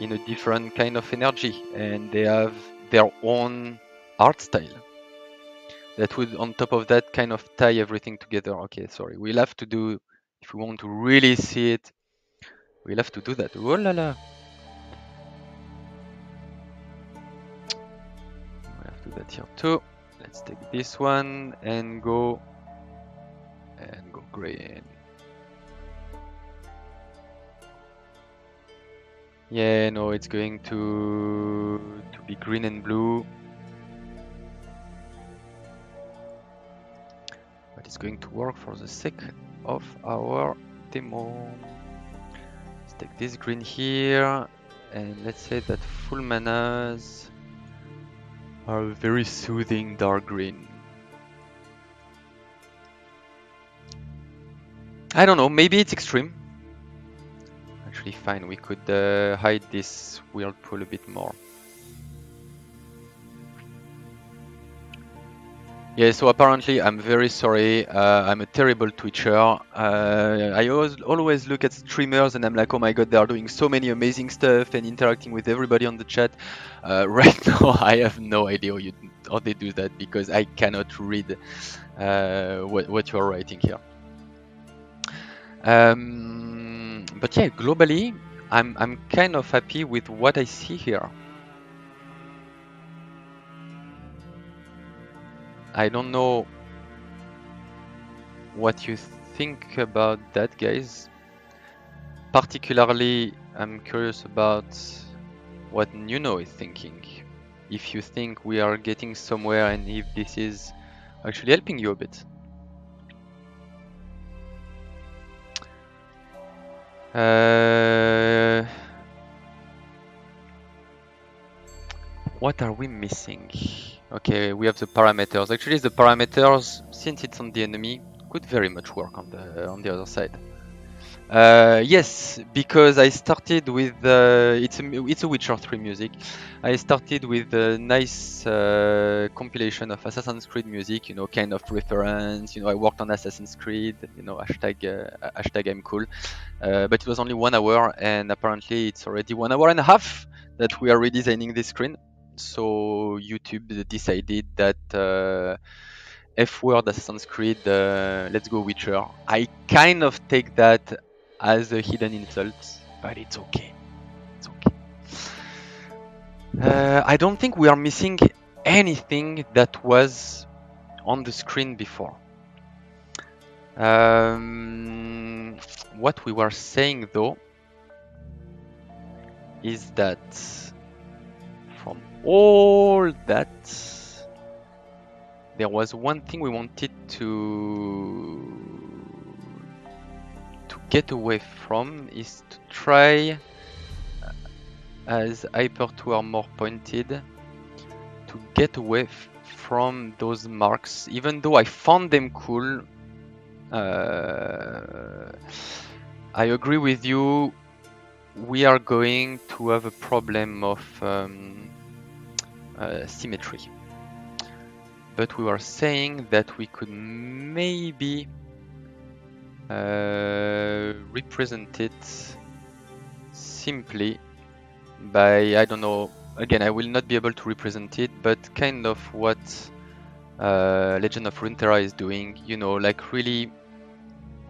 in a different kind of energy, and they have their own art style. That would, on top of that, kind of tie everything together. Okay, sorry, we'll have to do, if we want to really see it, we'll have to do that. Oh la la! We have to do that here too. Let's take this one and go green. Yeah, no, it's going to be green and blue. But it's going to work for the sake of our demo. Let's take this green here, and let's say that full manas are a very soothing dark green. I don't know, maybe it's extreme. Actually, fine, we could hide this whirlpool a bit more. Yeah, so apparently I'm very sorry. I'm a terrible Twitcher. I always look at streamers and I'm like, oh my god, they are doing so many amazing stuff and interacting with everybody on the chat. Right now, I have no idea how they do that because I cannot read what you are writing here. But yeah, globally, I'm kind of happy with what I see here. I don't know what you think about that, guys. Particularly, I'm curious about what Nuno is thinking. If you think we are getting somewhere and if this is actually helping you a bit. What are we missing? Okay, we have the parameters. Actually, the parameters, since it's on the enemy, could very much work on the other side. Yes, because I started with it's a Witcher 3 music. I started with a nice compilation of Assassin's Creed music, you know, kind of reference. You know, I worked on Assassin's Creed, you know, hashtag I'm cool. But it was only 1 hour, and apparently it's already 1 hour and a half that we are redesigning this screen. So YouTube decided that F-word Assassin's Creed, let's go Witcher. I kind of take that as a hidden insult, but it's okay. It's okay. I don't think we are missing anything that was on the screen before. What we were saying though is that from all that, there was one thing we wanted to get away from, is to try, as Hyper 2 are more pointed, to get away from those marks, even though I found them cool. I agree with you. We are going to have a problem of symmetry. But we were saying that we could maybe represent it simply by, I don't know, again, I will not be able to represent it, but kind of what Legend of Runeterra is doing, you know, like really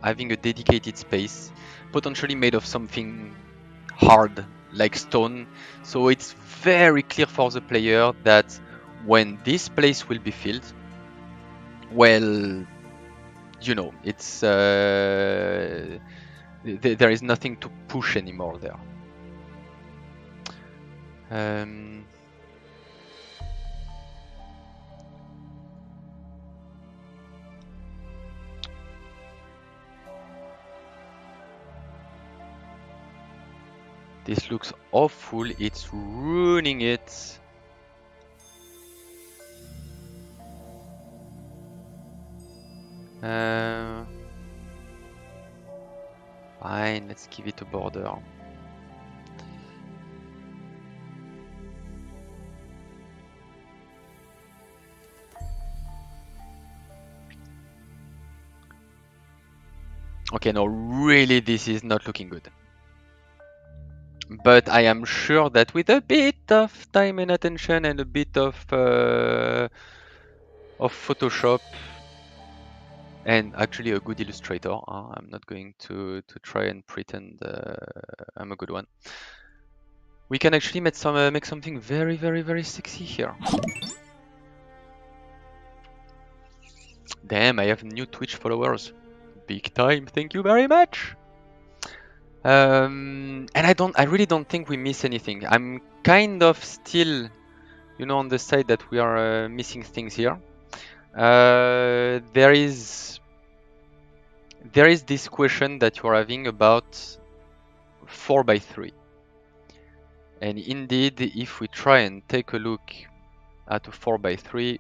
having a dedicated space, potentially made of something hard like stone, so it's very clear for the player that when this place will be filled, well, you know, it's there is nothing to push anymore there. This looks awful, it's ruining it. Fine, let's give it a border. Okay, no, really, this is not looking good. But I am sure that with a bit of time and attention and a bit of Photoshop and actually a good illustrator, I'm not going to try and pretend I'm a good one. We can actually make something very, very, very sexy here. Damn, I have new Twitch followers. Big time, thank you very much. And I really don't think we miss anything. I'm kind of still, you know, on the side that we are missing things here. There is this question that you're having about 4x3. And indeed, if we try and take a look at a 4x3,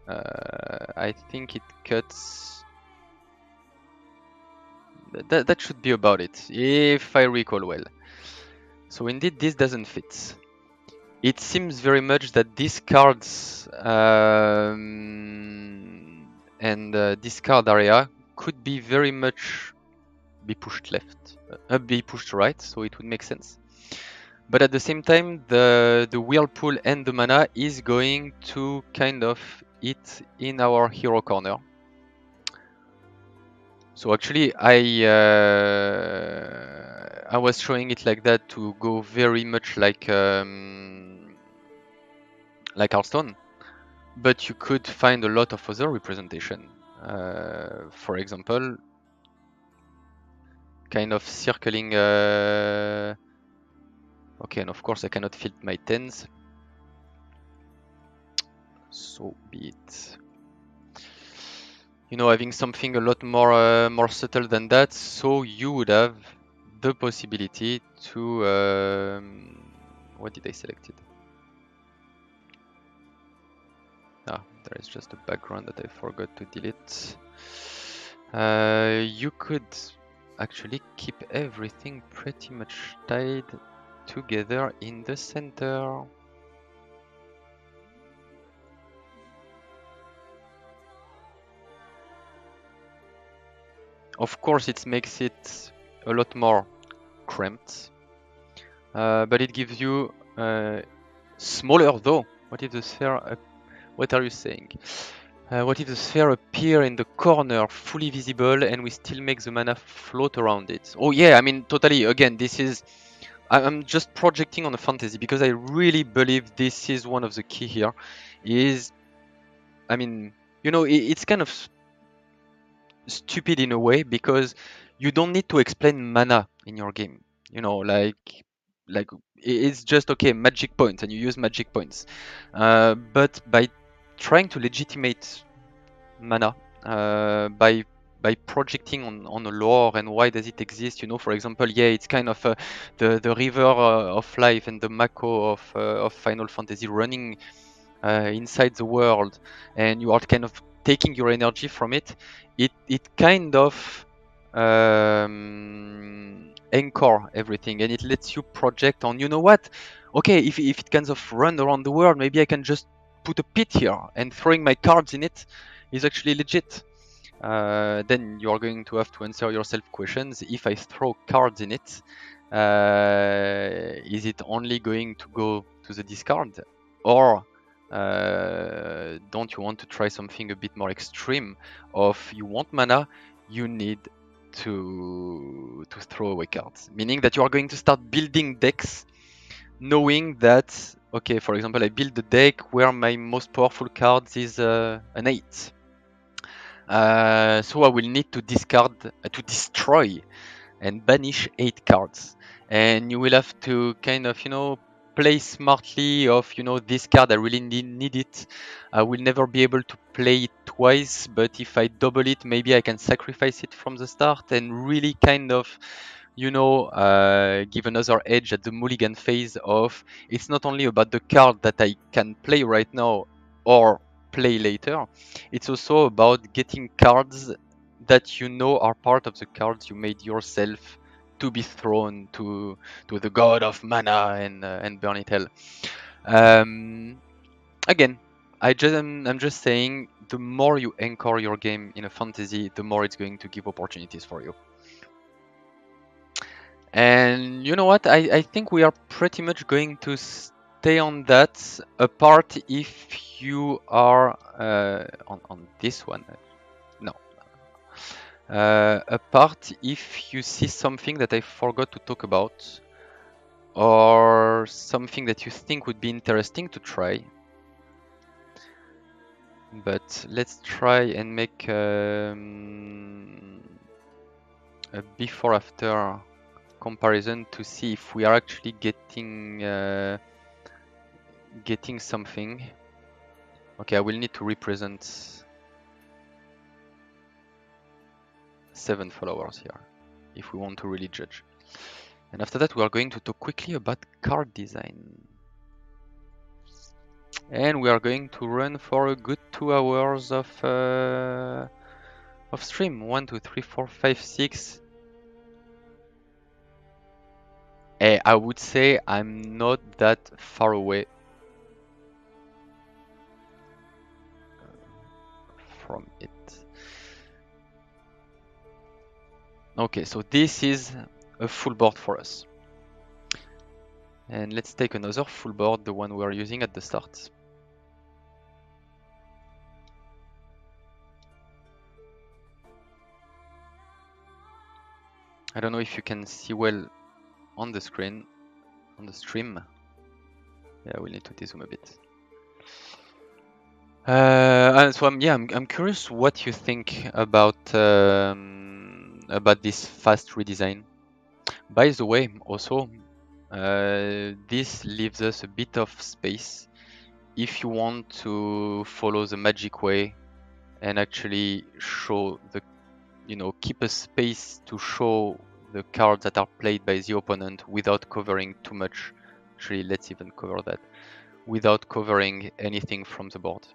I think it cuts. That should be about it, if I recall well. So indeed, this doesn't fit. It seems very much that these cards and this card area could be very much be pushed left, be pushed right, so it would make sense. But at the same time, the Whirlpool and the mana is going to kind of eat in our hero corner. So actually, I was showing it like that to go very much like Hearthstone, but you could find a lot of other representation. For example, kind of circling. Okay, and of course I cannot fit my 10s. So be it. You know, having something a lot more subtle than that, so you would have the possibility to. What did I select it? There is just a background that I forgot to delete. You could actually keep everything pretty much tied together in the center. Of course, it makes it a lot more cramped, but it gives you smaller though. What if the sphere? What are you saying? What if the sphere appear in the corner, fully visible, and we still make the mana float around it? Oh yeah, I mean, totally. Again, this is... I'm just projecting on a fantasy because I really believe this is one of the key here. Is, I mean, you know, it's kind of stupid in a way because you don't need to explain mana in your game. You know, like it's just okay, magic points, and you use magic points. But by trying to legitimate mana by projecting on a lore and why does it exist, you know, for example, yeah, it's kind of the river of life and the Mako of Final Fantasy running inside the world, and you are kind of taking your energy from it, it kind of anchor everything, and it lets you project on, you know what, okay, if it kind of run around the world, maybe I can just put a pit here, and throwing my cards in it is actually legit. Then you are going to have to answer yourself questions. If I throw cards in it, is it only going to go to the discard, or don't you want to try something a bit more extreme of you want mana, you need to throw away cards, meaning that you are going to start building decks knowing that, okay, for example, I build a deck where my most powerful cards is an 8. So I will need to discard, to destroy and banish 8 cards. And you will have to kind of, play smartly of, this card I really need it. I will never be able to play it twice, but if I double it, maybe I can sacrifice it from the start and really kind of, give another edge at the mulligan phase of, it's not only about the card that I can play right now or play later, it's also about getting cards that are part of the cards you made yourself to be thrown to the god of mana and burn it hell. Again, I'm just saying, the more you anchor your game in a fantasy, the more it's going to give opportunities for you. And you know what? I think we are pretty much going to stay on that, apart if you are on this one. No. Apart if you see something that I forgot to talk about, or something that you think would be interesting to try. But let's try and make a before-after comparison to see if we are actually getting something. Okay, I will need to represent 7 followers here if we want to really judge. And after that, we are going to talk quickly about card design. And we are going to run for a good 2 hours of stream. 1, 2, 3, 4, 5, 6. I would say I'm not that far away from it. Okay, so this is a full board for us. And let's take another full board, the one we are using at the start. I don't know if you can see well on the screen, on the stream. Yeah, we'll need to dezoom a bit. So I'm curious what you think about this fast redesign. By the way, also, this leaves us a bit of space if you want to follow the magic way and actually show the, keep a space to show the cards that are played by the opponent without covering too much. Actually, let's even cover that without covering anything from the board.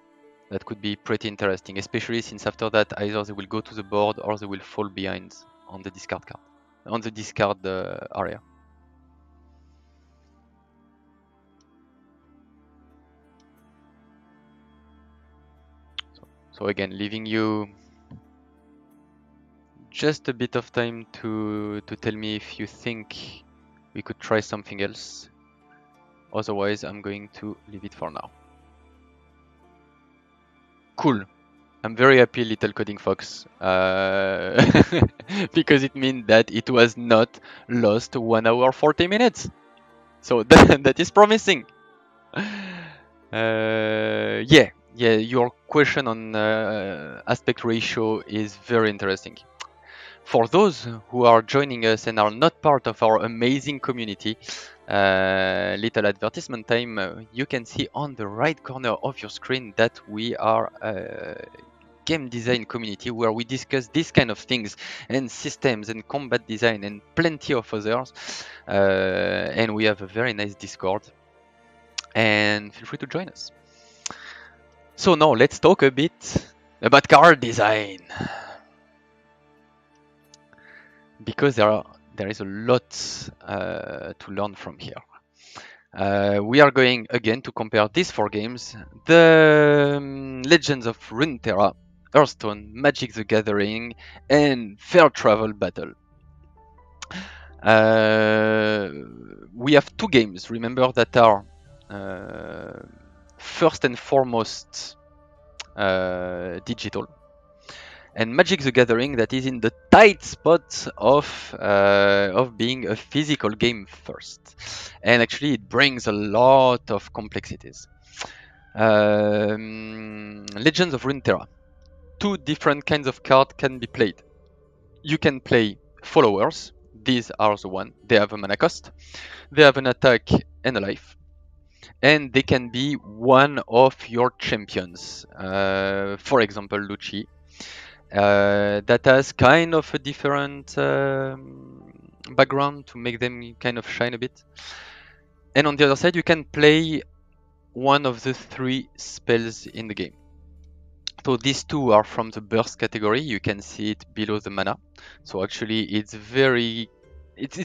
That could be pretty interesting, especially since after that either they will go to the board or they will fall behind on the discard card, on the discard area. So again, leaving you just a bit of time to tell me if you think we could try something else. Otherwise, I'm going to leave it for now. Cool. I'm very happy, little coding fox, because it means that it was not lost 1 hour 40 minutes. So that is promising. Yeah, your question on aspect ratio is very interesting. For those who are joining us and are not part of our amazing community, little advertisement time, you can see on the right corner of your screen that we are a game design community where we discuss these kind of things and systems and combat design and plenty of others. And we have a very nice Discord. And feel free to join us. So now let's talk a bit about card design, because there is a lot to learn from here. We are going again to compare these 4 games: the Legends of Runeterra, Hearthstone, Magic the Gathering, and Fair Travel Battle. We have 2 games, remember, that are first and foremost digital, and Magic the Gathering that is in the tight spot of being a physical game first, and actually it brings a lot of complexities. Legends of Runeterra. 2 different kinds of cards can be played. You can play followers. These are the one. They have a mana cost, they have an attack and a life, and they can be one of your champions. For example, Lucci, that has kind of a different background to make them kind of shine a bit. And on the other side, you can play one of the 3 spells in the game. So these 2 are from the burst category. You can see it below the mana. So actually, it's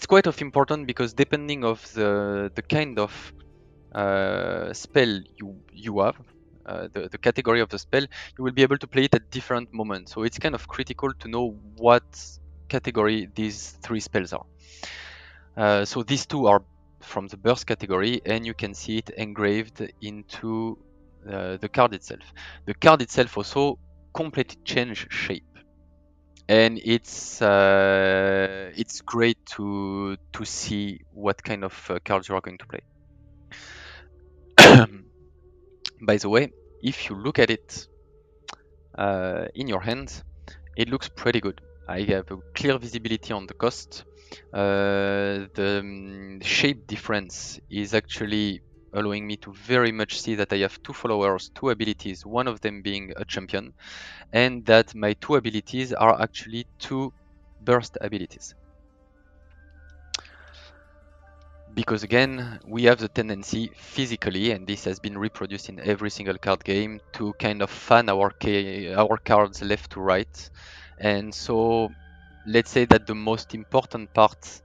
quite of important, because depending of the kind of spell you have, the category of the spell, you will be able to play it at different moments. So it's kind of critical to know what category these 3 spells are. So these 2 are from the burst category, and you can see it engraved into the card itself. The card itself also completely change shape, and it's great to see what kind of cards you are going to play. By the way, if you look at it in your hand, it looks pretty good. I have a clear visibility on the cost. The shape difference is actually allowing me to very much see that I have 2 followers, 2 abilities, one of them being a champion, and that my 2 abilities are actually 2 burst abilities. Because again, we have the tendency physically, and this has been reproduced in every single card game, to kind of fan our cards left to right. And so let's say that the most important part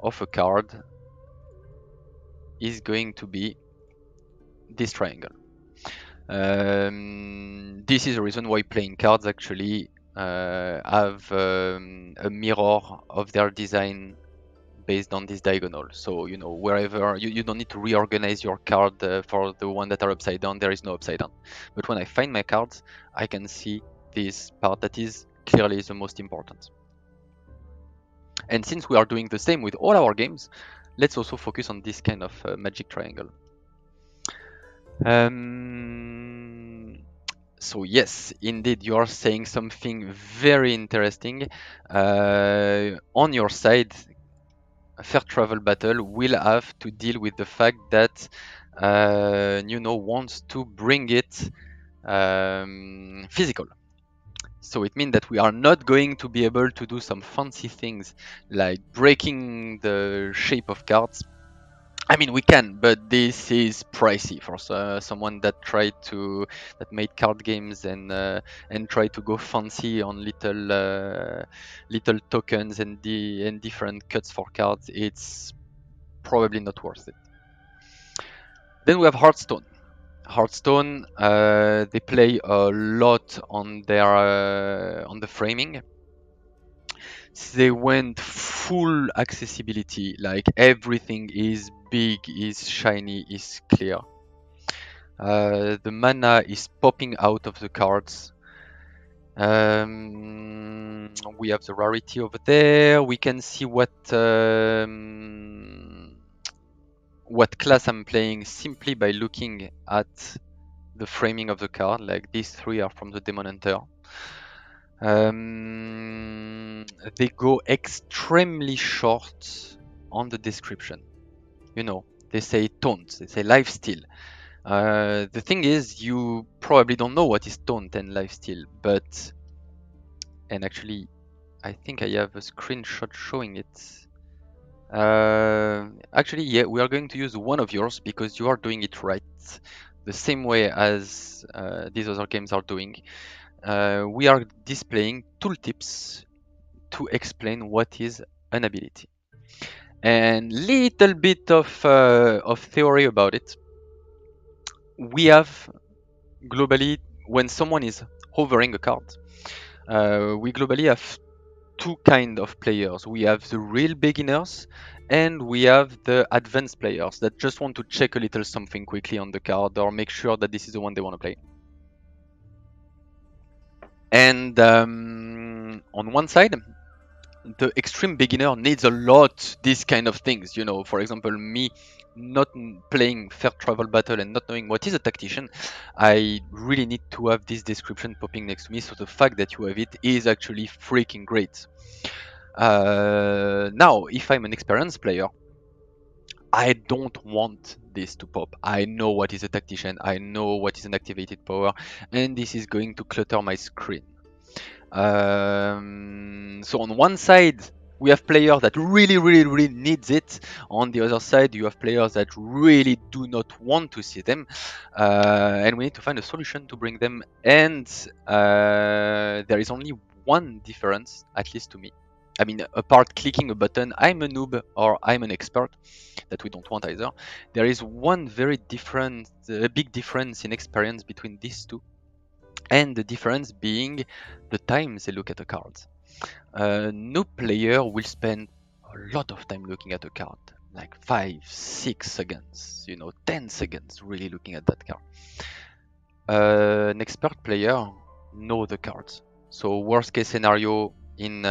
of a card is going to be this triangle. This is the reason why playing cards actually have a mirror of their design based on this diagonal. So, you know, wherever you don't need to reorganize your card for the one that are upside down, there is no upside down. But when I find my cards, I can see this part that is clearly the most important. And since we are doing the same with all our games, let's also focus on this kind of magic triangle. So yes, indeed, you are saying something very interesting. On your side, Fair Travel Battle will have to deal with the fact that Nuno wants to bring it physical. So it means that we are not going to be able to do some fancy things like breaking the shape of cards. I mean, we can, but this is pricey for someone that made card games and tried to go fancy on little tokens and different cuts for cards. It's probably not worth it. Then we have Hearthstone. Hearthstone, they play a lot on the framing. They went full accessibility, like everything is big, is shiny, is clear. The mana is popping out of the cards. We have the rarity over there. We can see what class I'm playing simply by looking at the framing of the card. Like these 3 are from the Demon Hunter. They go extremely short on the description. You know, they say taunt, they say lifesteal. The thing is, you probably don't know what is taunt and lifesteal, and actually, I think I have a screenshot showing it. Actually, yeah, we are going to use one of yours because you are doing it right. the same way as these other games are doing. We are displaying tooltips to explain what is an ability. And little bit of theory about it. We have globally, when someone is hovering a card, we globally have two kind of players. We have the real beginners and we have the advanced players that just want to check a little something quickly on the card or make sure that this is the one they want to play. And on one side, the extreme beginner needs a lot these kind of things. You know, for example, me not playing Fair Travel Battle and not knowing what is a tactician, I really need to have this description popping next to me. So the fact that you have it is actually freaking great. Now, if I'm an experienced player, I don't want this to pop. I know what is a tactician, I know what is an activated power, and this is going to clutter my screen. So on one side, we have players that really needs it. On the other side, you have players that really do not want to see them, and we need to find a solution to bring them. And there is only one difference, at least to me. I mean, apart clicking a button, I'm a noob or I'm an expert, that we don't want either. There is one very different, big difference in experience between these two, and the difference being the time they look at a card. No player will spend a lot of time looking at a card, like 5, 6 seconds, 10 seconds really looking at that card. An expert player know the cards. So worst case scenario, in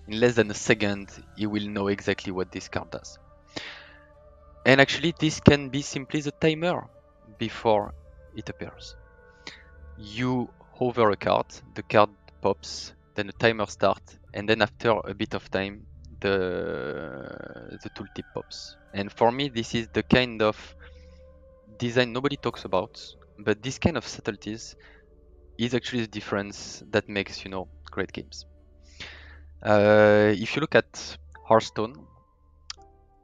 less than a second, he will know exactly what this card does. And actually, this can be simply the timer before it appears. You hover a card, the card pops, then the timer starts, and then after a bit of time, the tooltip pops. And for me, this is the kind of design nobody talks about, but this kind of subtleties is actually the difference that makes, great games. If you look at Hearthstone,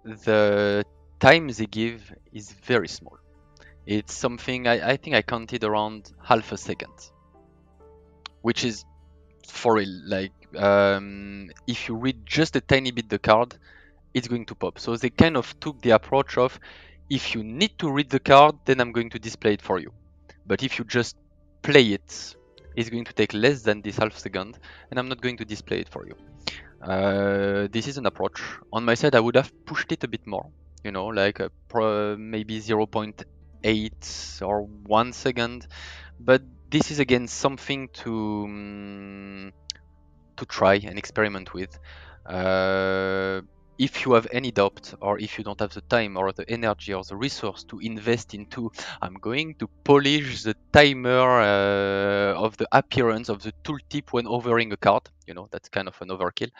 the time they give is very small. It's something I think I counted around half a second, which is for real. Like, if you read just a tiny bit the card, it's going to pop. So they kind of took the approach of, if you need to read the card, then I'm going to display it for you. But if you just play it, it's going to take less than this half second, and I'm not going to display it for you. This is an approach. On my side, I would have pushed it a bit more, like maybe 0.8 or 1 second. But this is again something to try and experiment with. If you have any doubt, or if you don't have the time or the energy or the resource to invest into, I'm going to polish the timer of the appearance of the tooltip when hovering a card. That's kind of an overkill.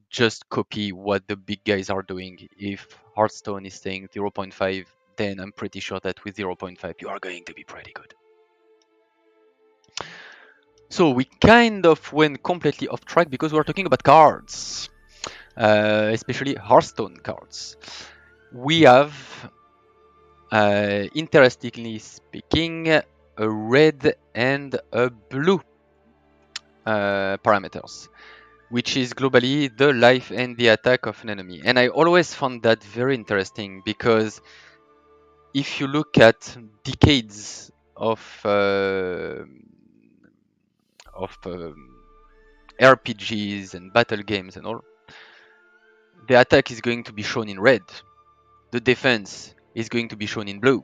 Just copy what the big guys are doing. If Hearthstone is saying 0.5, then I'm pretty sure that with 0.5 you are going to be pretty good. So we kind of went completely off track because we're talking about cards, especially Hearthstone cards. We have, interestingly speaking, a red and a blue parameters, which is globally the life and the attack of an enemy. And I always found that very interesting because if you look at decades of RPGs and battle games and all, the attack is going to be shown in red. The defense is going to be shown in blue,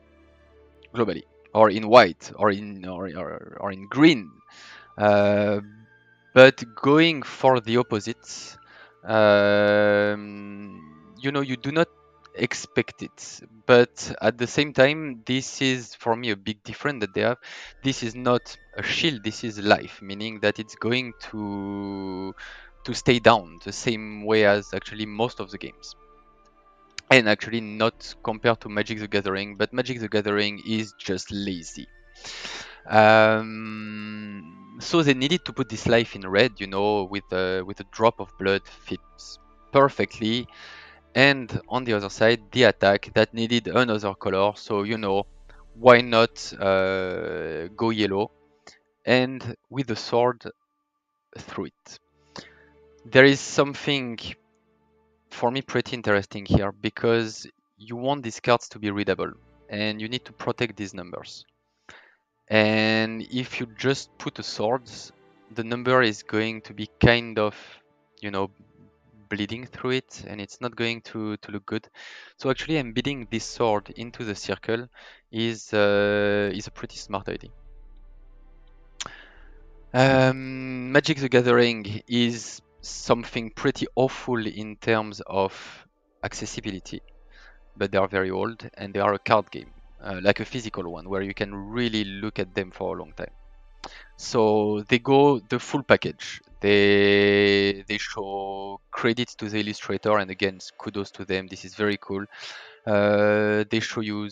globally, or in white, or in green. But going for the opposites, you do not expect it. But at the same time, this is for me a big difference that they have. This is not a shield. This is life, meaning that it's going to stay down the same way as actually most of the games. And actually not compared to Magic the Gathering, but Magic the Gathering is just lazy. So they needed to put this life in red, with a drop of blood fits perfectly. And on the other side, the attack that needed another color. So why not go yellow and with the sword through it. There is something for me pretty interesting here because you want these cards to be readable and you need to protect these numbers. And if you just put a sword, the number is going to be kind of, you know, bleeding through it, and it's not going to look good. So actually embedding this sword into the circle is a pretty smart idea. Magic the Gathering is something pretty awful in terms of accessibility, but they are very old and they are a card game, like a physical one, where you can really look at them for a long time. So they go the full package. They show credits to the illustrator, and again, kudos to them. This is very cool. They show you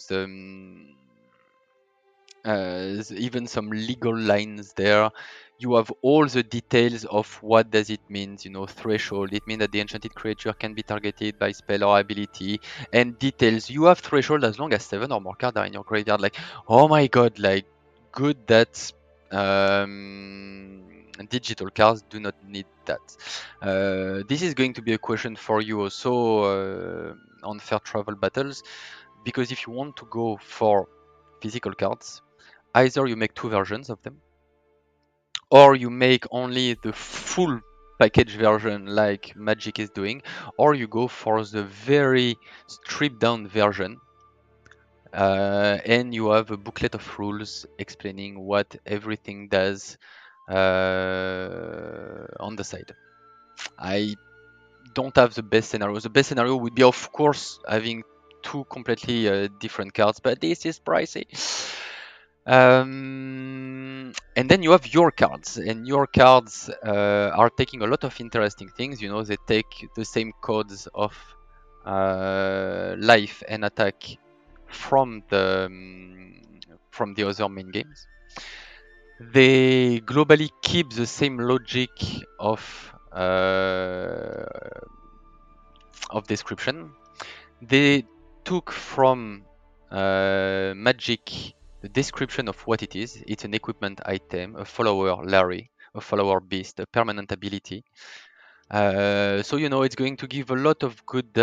even some legal lines there. You have all the details of what does it mean, you know, threshold. It means that the enchanted creature can be targeted by spell or ability, and details. You have threshold as long as 7 or more cards are in your graveyard. Like, oh my god, like, good that digital cards do not need that. This is going to be a question for you also on Fair Travel Battles, because if you want to go for physical cards, either you make 2 versions of them, or you make only the full package version like Magic is doing, or you go for the very stripped down version, and you have a booklet of rules explaining what everything does on the side. I don't have the best scenario. The best scenario would be, of course, having 2 completely different cards, but this is pricey. And then you have your cards, and your cards are taking a lot of interesting things. You know, they take the same codes of life and attack from the other main games. They globally keep the same logic of description. They took from Magic the description of what it is. It's an equipment item, a follower Larry, a follower beast, a permanent ability. So you know it's going to give a lot of good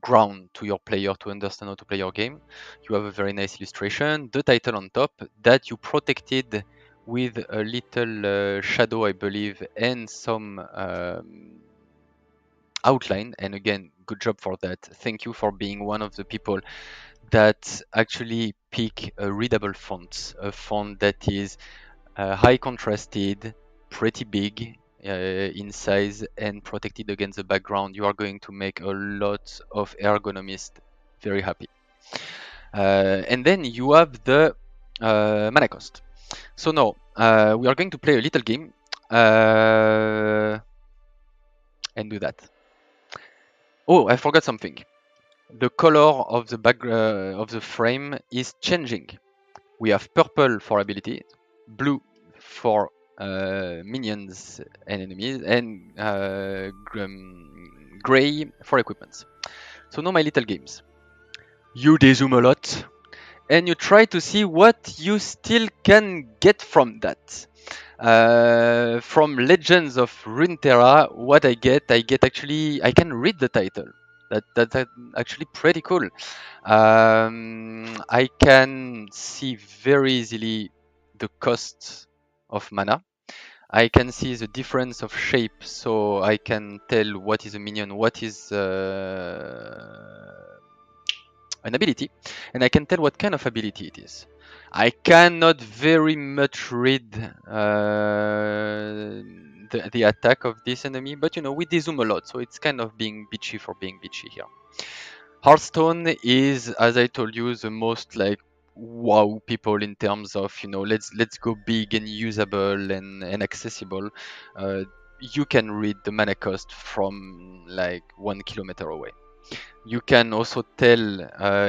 ground to your player to understand how to play your game. You have a very nice illustration, the title on top that you protected with a little shadow, I believe, and some outline. And again, good job for that. Thank you for being one of the people that actually pick a readable font, a font that is high contrasted, pretty big in size, and protected against the background. You are going to make a lot of ergonomists very happy. And then you have the mana cost. So now we are going to play a little game and do that. Oh, I forgot something. The color of the back of the frame is changing. We have purple for abilities, blue for minions and enemies, and gray for equipments. So now my little games. You dezoom a lot, and you try to see what you still can get from that. From Legends of Runeterra, what I get actually, I can read the title. That's actually pretty cool. I can see very easily the cost of mana. I can see the difference of shape, so I can tell what is a minion, what is an ability, and I can tell what kind of ability it is. I cannot very much read the attack of this enemy, but you know, we dezoom a lot, so it's kind of being bitchy for being bitchy here. Hearthstone is, as I told you, the most like wow people in terms of, you know, let's go big and usable and accessible. You can read the mana cost from like 1 kilometer away. You can also tell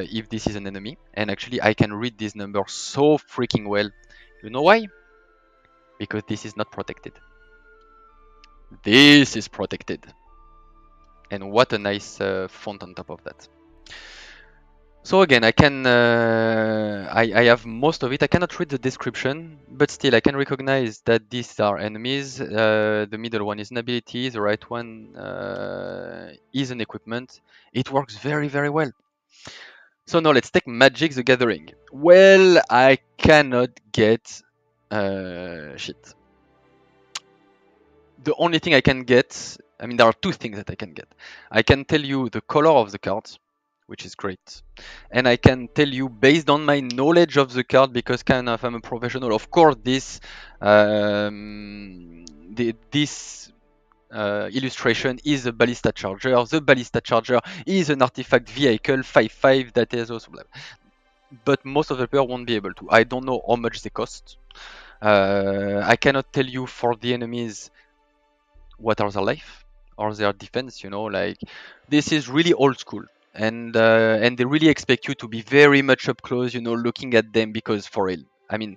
if this is an enemy, and actually I can read this number so freaking well. You know why? Because this is not protected. This is protected. And what a nice font on top of that. So again, I can I have most of it. I cannot read the description, but still I can recognize that these are enemies. The middle one is an ability. The right one is an equipment. It works very, very well. So now let's take Magic the Gathering. Well, I cannot get shit. The only thing I can get, I mean, there are two things that I can get. I can tell you the color of the cards, which is great. And I can tell you based on my knowledge of the card, because kind of I'm a professional, of course, this illustration is a ballista charger. The ballista charger is an artifact vehicle 5/5 that is also blah. But most of the player won't be able to. I don't know how much they cost. I cannot tell you for the enemies what are their life or their defense. Like this is really old school, and they really expect you to be very much up close, looking at them, because for real, I mean,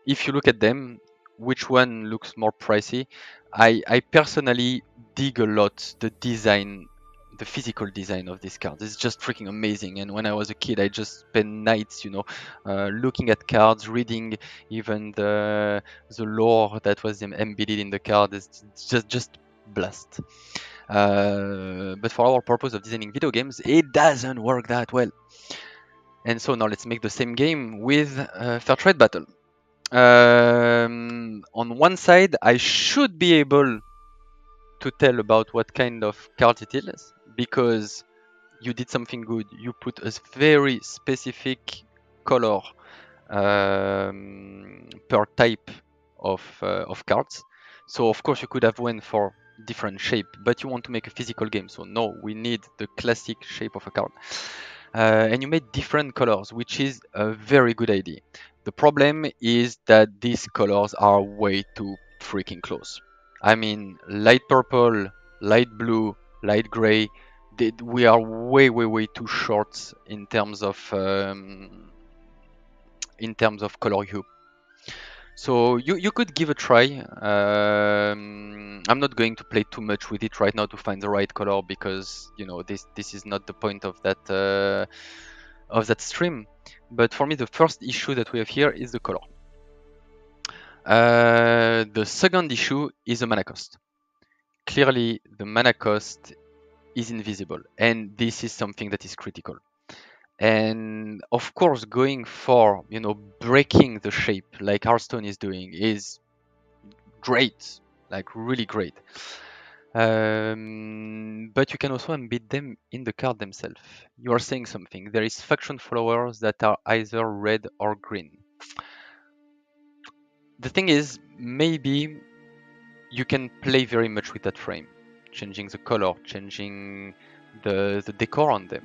if you look at them, which one looks more pricey? I personally dig a lot the design, the physical design of this card. It's just freaking amazing. And when I was a kid, I just spent nights, looking at cards, reading even the lore that was embedded in the card. It's just blast. But for our purpose of designing video games, it doesn't work that well. And so now let's make the same game with Fair Trade Battle. On one side, I should be able to tell about what kind of card it is, because you did something good. You put a very specific color per type of cards. So of course you could have went for different shape, but you want to make a physical game. So no, we need the classic shape of a card. And you made different colors, which is a very good idea. The problem is that these colors are way too freaking close. I mean, light purple, light blue, light gray. We are way, way, way too short in terms of color hue. So you could give a try. I'm not going to play too much with it right now to find the right color, because this is not the point of that stream. But for me, the first issue that we have here is the color. The second issue is the mana cost. Clearly, the mana cost is invisible, and this is something that is critical. And of course, going for breaking the shape like Hearthstone is doing is great, like really great. But you can also embed them in the card themselves. You are saying something. There is faction followers that are either red or green. The thing is, maybe you can play very much with that frame, changing the color, changing the decor on them,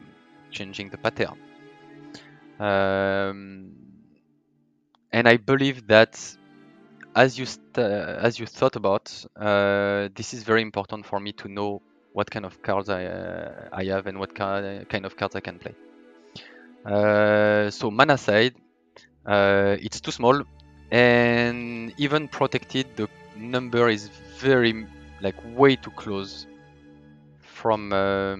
changing the pattern. And I believe that as you thought about, this is very important for me to know what kind of cards I have and what kind of cards I can play. So mana side, it's too small, and even protected, the number is very, like, way too close from the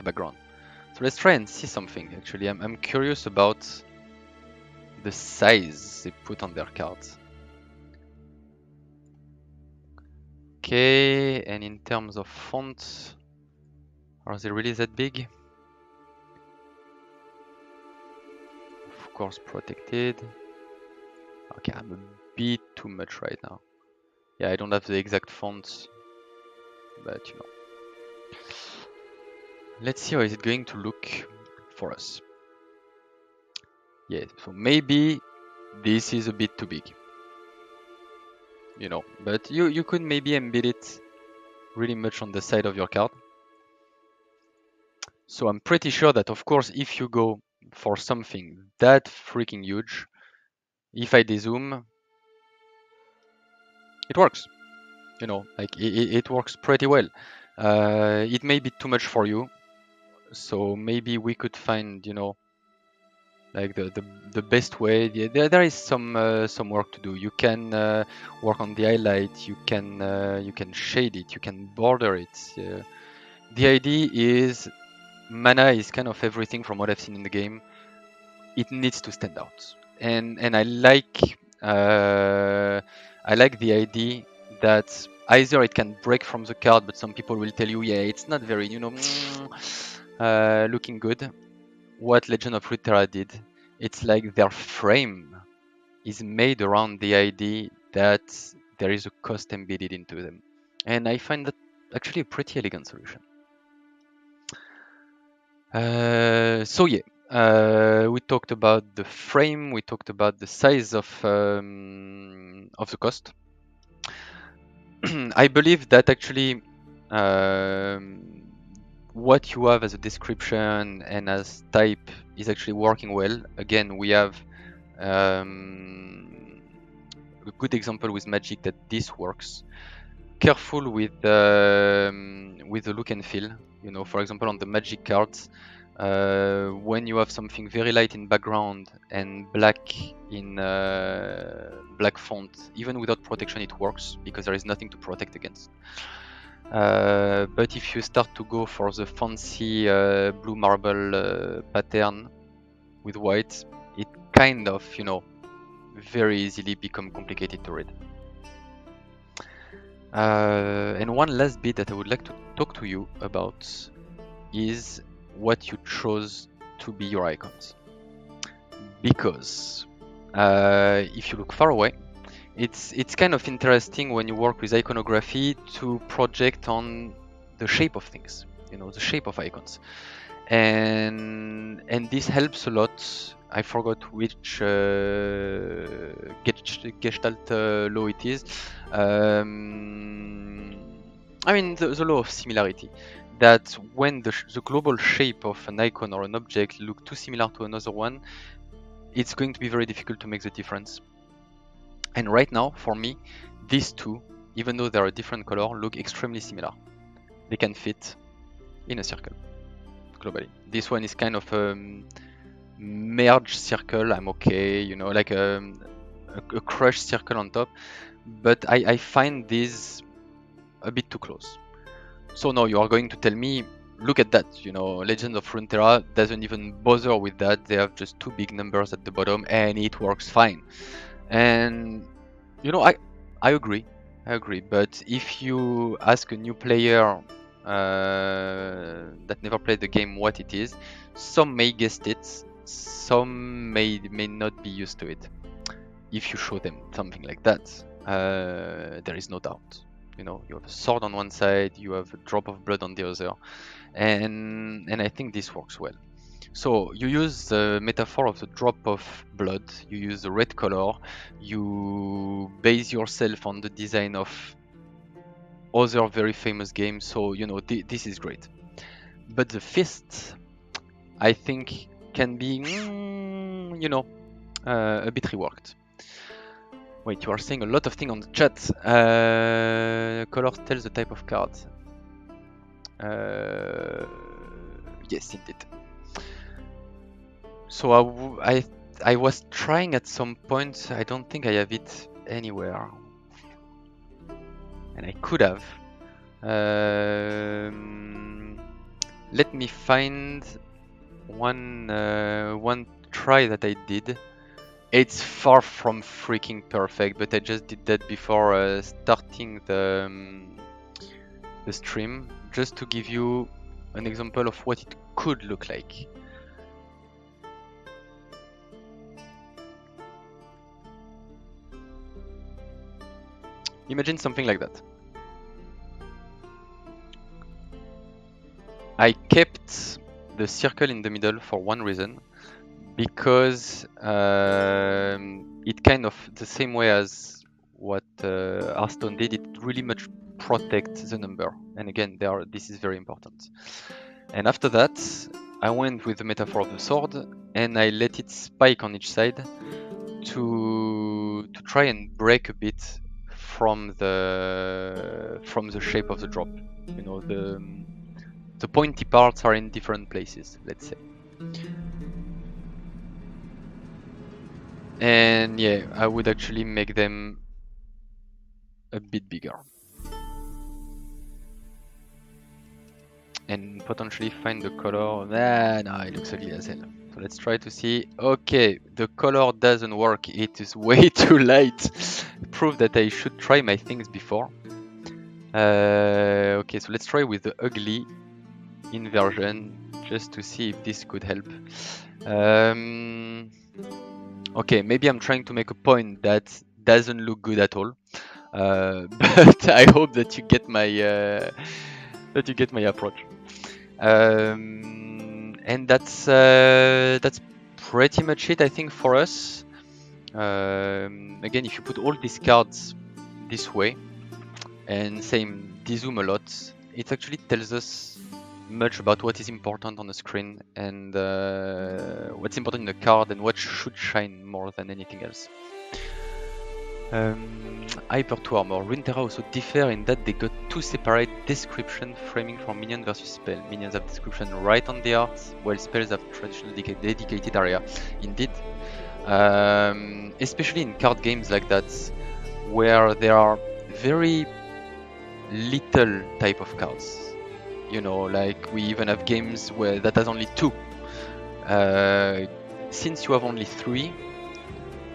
background. So let's try and see something. Actually, I'm curious about the size they put on their cards. Okay, and in terms of font, are they really that big? Of course, protected. Okay, I'm a bit too much right now. Yeah, I don't have the exact fonts, but let's see how is it going to look for us. Yeah, so maybe this is a bit too big, but you could maybe embed it really much on the side of your card. So I'm pretty sure that, of course, if you go for something that freaking huge, if I dezoom, it works. Like it works pretty well. It may be too much for you, so maybe we could find, like the best way. Yeah, there is some work to do. You can work on the highlight. You can shade it. You can border it. The idea is
mana is kind of everything from what I've seen in the game. It needs to stand out, and I like the idea that either it can break from the card, but some people will tell you, yeah, it's not very, looking good. What Legend of Runeterra did, it's like their frame is made around the idea that there is a cost embedded into them. And I find that actually a pretty elegant solution. So yeah, we talked about the frame, we talked about the size of the cost. I believe that actually what you have as a description and as type is actually working well. Again, we have a good example with Magic that this works. Careful with the look and feel. You know, for example, on the Magic cards, when you have something very light in background and black in black font, even without protection, it works because there is nothing to protect against. But if you start to go for the fancy blue marble pattern with white, it kind of, very easily become complicated to read. And one last bit that I would like to talk to you about is what you chose to be your icons. Because if you look far away, it's kind of interesting when you work with iconography to project on the shape of things, the shape of icons, and this helps a lot. I forgot which Gestalt law it is. I mean the law of similarity. That when the global shape of an icon or an object look too similar to another one, it's going to be very difficult to make the difference. And right now, for me, these two, even though they're a different color, look extremely similar. They can fit in a circle globally. This one is kind of a merged circle. I'm okay, like a crushed circle on top. But I find these a bit too close. So now you are going to tell me, look at that, Legend of Runeterra doesn't even bother with that. They have just two big numbers at the bottom and it works fine. And I agree. But if you ask a new player that never played the game what it is, some may guess it, some may not be used to it. If you show them something like that, there is no doubt. You have a sword on one side, you have a drop of blood on the other, and I think this works well. So you use the metaphor of the drop of blood, you use the red color, you base yourself on the design of other very famous games, so this is great. But the fist, I think, can be, a bit reworked. Wait, you are saying a lot of things on the chat. Color tells the type of card. Yes, indeed. So I was trying at some point. I don't think I have it anywhere, and I could have. Let me find one try that I did. It's far from freaking perfect, but I just did that before starting the stream, just to give you an example of what it could look like. Imagine something like that. I kept the circle in the middle for one reason, because it kind of, the same way as what Hearthstone did, it really much protects the number. And again, this is very important. And after that, I went with the metaphor of the sword, and I let it spike on each side to try and break a bit from the shape of the drop. The pointy parts are in different places, let's say. And yeah, I would actually make them a bit bigger. and potentially find the color. No, it looks ugly as hell. So let's try to see. Okay, the color doesn't work. It is way too light. Prove that I should try my things before. Okay, so let's try with the ugly inversion just to see if this could help. Okay, maybe I'm trying to make a point that doesn't look good at all. But I hope that you get my approach. And that's pretty much it, I think, for us. Again, if you put all these cards this way and same dezoom a lot, it actually tells us much about what is important on the screen and what's important in the card and what should shine more than anything else. Hyper to Armor. Runeterra also differ in that they got two separate description framing for minion versus spell. Minions have description right on the art, while spells have traditional dedicated area. Indeed. Especially in card games like that, where there are very little type of cards. You know, like we even have games where that has only two. Since you have only three,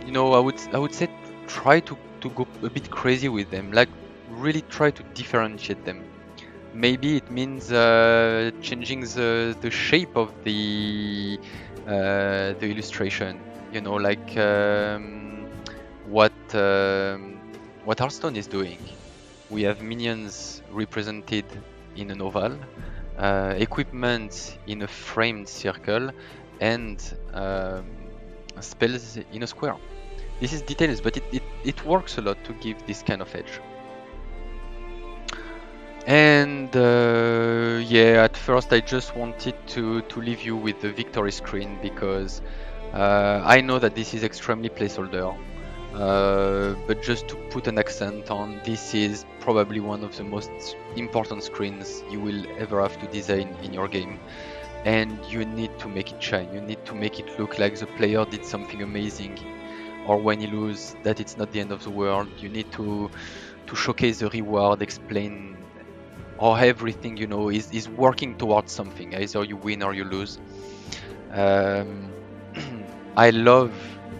you know, I would say try to go a bit crazy with them. Like really try to differentiate them. Maybe it means changing the shape of the illustration. You know, like what Hearthstone is doing. We have minions represented in an oval, equipment in a framed circle, and spells in a square. This is details, but it works a lot to give this kind of edge. And yeah, at first I just wanted to leave you with the victory screen because I know that this is extremely placeholder. But just to put an accent on, this is probably one of the most important screens you will ever have to design in your game. And you need to make it shine, you need to make it look like the player did something amazing. Or when you lose, that it's not the end of the world. You need to showcase the reward, explain how everything, you know, is working towards something. Either you win or you lose. I love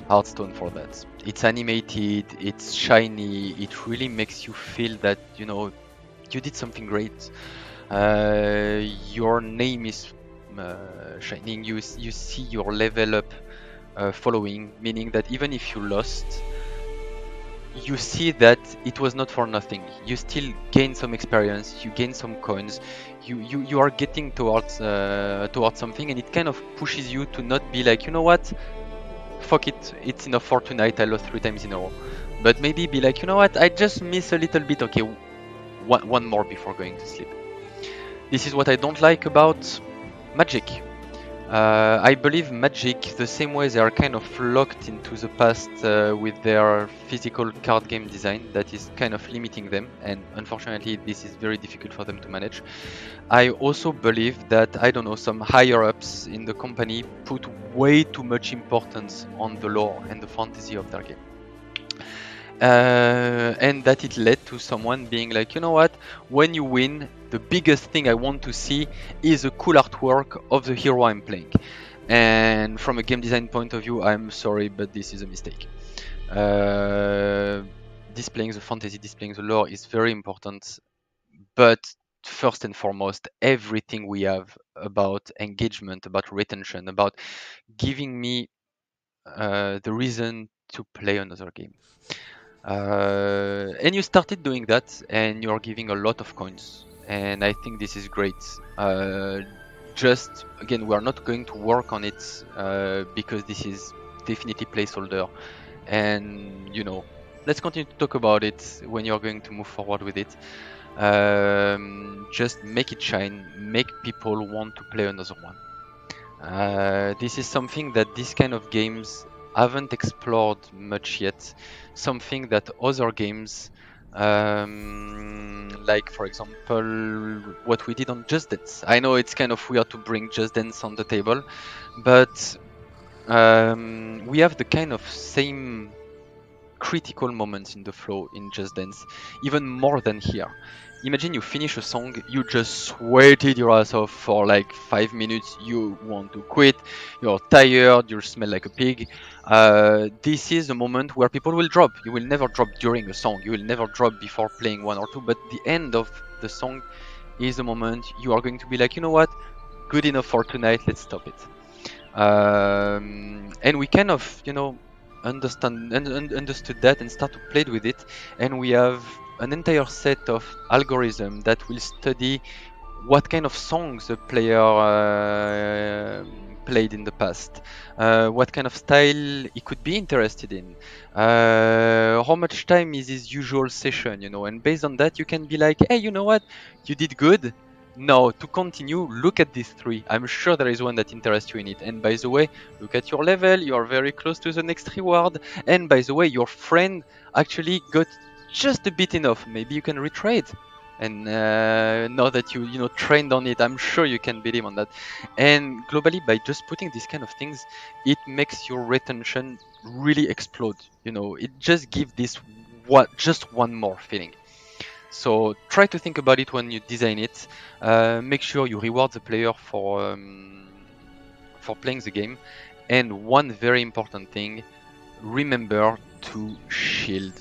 Hearthstone for that. It's animated, it's shiny, it really makes you feel that, you know, you did something great. Your name is shining, you see your level up following, meaning that even if you lost, you see that it was not for nothing. You still gain some experience, you gain some coins, you are getting towards something, and it kind of pushes you to not be like, you know what, fuck it, it's enough for tonight, I lost 3 times in a row. But maybe be like, you know what, I just miss a little bit, okay, one more before going to sleep. This is what I don't like about Magic. I believe Magic, the same way they are kind of locked into the past with their physical card game design, that is kind of limiting them, and unfortunately this is very difficult for them to manage. I also believe that, I don't know, some higher ups in the company put way too much importance on the lore and the fantasy of their game. And that it led to someone being like, you know what, when you win, the biggest thing I want to see is a cool artwork of the hero I'm playing. And from a game design point of view, I'm sorry, but this is a mistake. Displaying the fantasy, displaying the lore is very important, but first and foremost, everything we have about engagement, about retention, about giving me the reason to play another game. And you started doing that, and you're giving a lot of coins, and I think this is great. Just again, we are not going to work on it because this is definitely placeholder, and you know, let's continue to talk about it when you're going to move forward with it. Just make it shine, make people want to play another one. This is something that this kind of games haven't explored much yet. Something that other games, like for example, what we did on Just Dance. I know it's kind of weird to bring Just Dance on the table, but we have the kind of same critical moments in the flow in Just Dance, even more than here. Imagine you finish a song, you just sweated your ass off for like 5 minutes, you want to quit, you're tired, you smell like a pig. This is a moment where people will drop. You will never drop during a song, you will never drop before playing one or two, but the end of the song is a moment you are going to be like, you know what, good enough for tonight, let's stop it. And we kind of, understood that and start to play with it, and we have an entire set of algorithm that will study what kind of songs the player played in the past, what kind of style he could be interested in, how much time is his usual session, and based on that you can be like, hey, you know what, you did good. Now, to continue, look at these three. I'm sure there is one that interests you in it. And by the way, look at your level. You are very close to the next reward. And by the way, your friend actually got just a bit enough. Maybe you can retrade. And now that you trained on it, I'm sure you can beat him on that. And globally, by just putting these kind of things, it makes your retention really explode. It just gives this just one more feeling. So try to think about it when you design it. Make sure you reward the player for playing the game. And one very important thing, remember to shield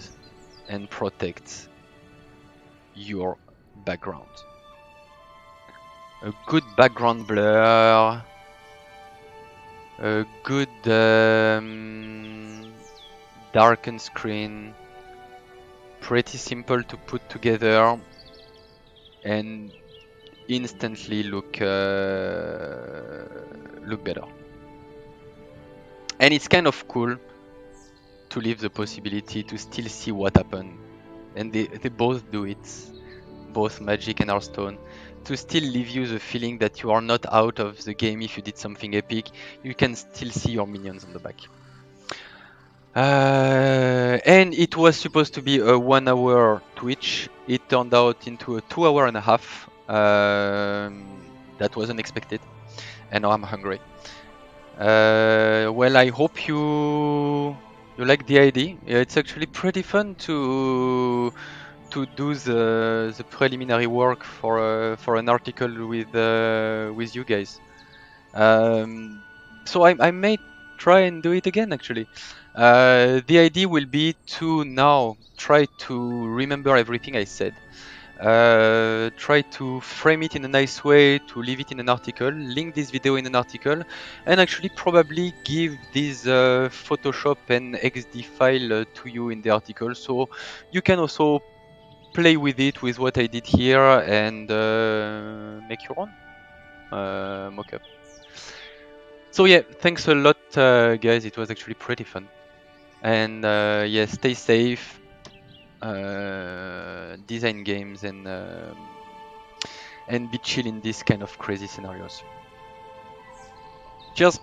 and protect your background. A good background blur, a good darken screen, pretty simple to put together and instantly look better. And it's kind of cool to leave the possibility to still see what happened, and they both do it, both Magic and Hearthstone, to still leave you the feeling that you are not out of the game if you did something epic. You can still see your minions on the back. And it was supposed to be a 1 hour Twitch. It turned out into a 2 hour and a half. That was unexpected, and now I'm hungry. Well, I hope you like the idea. It's actually pretty fun to do the preliminary work for an article with you guys. So I may try and do it again actually. The idea will be to now try to remember everything I said. Try to frame it in a nice way, to leave it in an article, link this video in an article, and actually probably give this Photoshop and XD file to you in the article, so you can also play with it with what I did here and make your own mockup. So yeah, thanks a lot, guys. It was actually pretty fun. And yeah, stay safe, design games, and be chill in these kind of crazy scenarios. Cheers!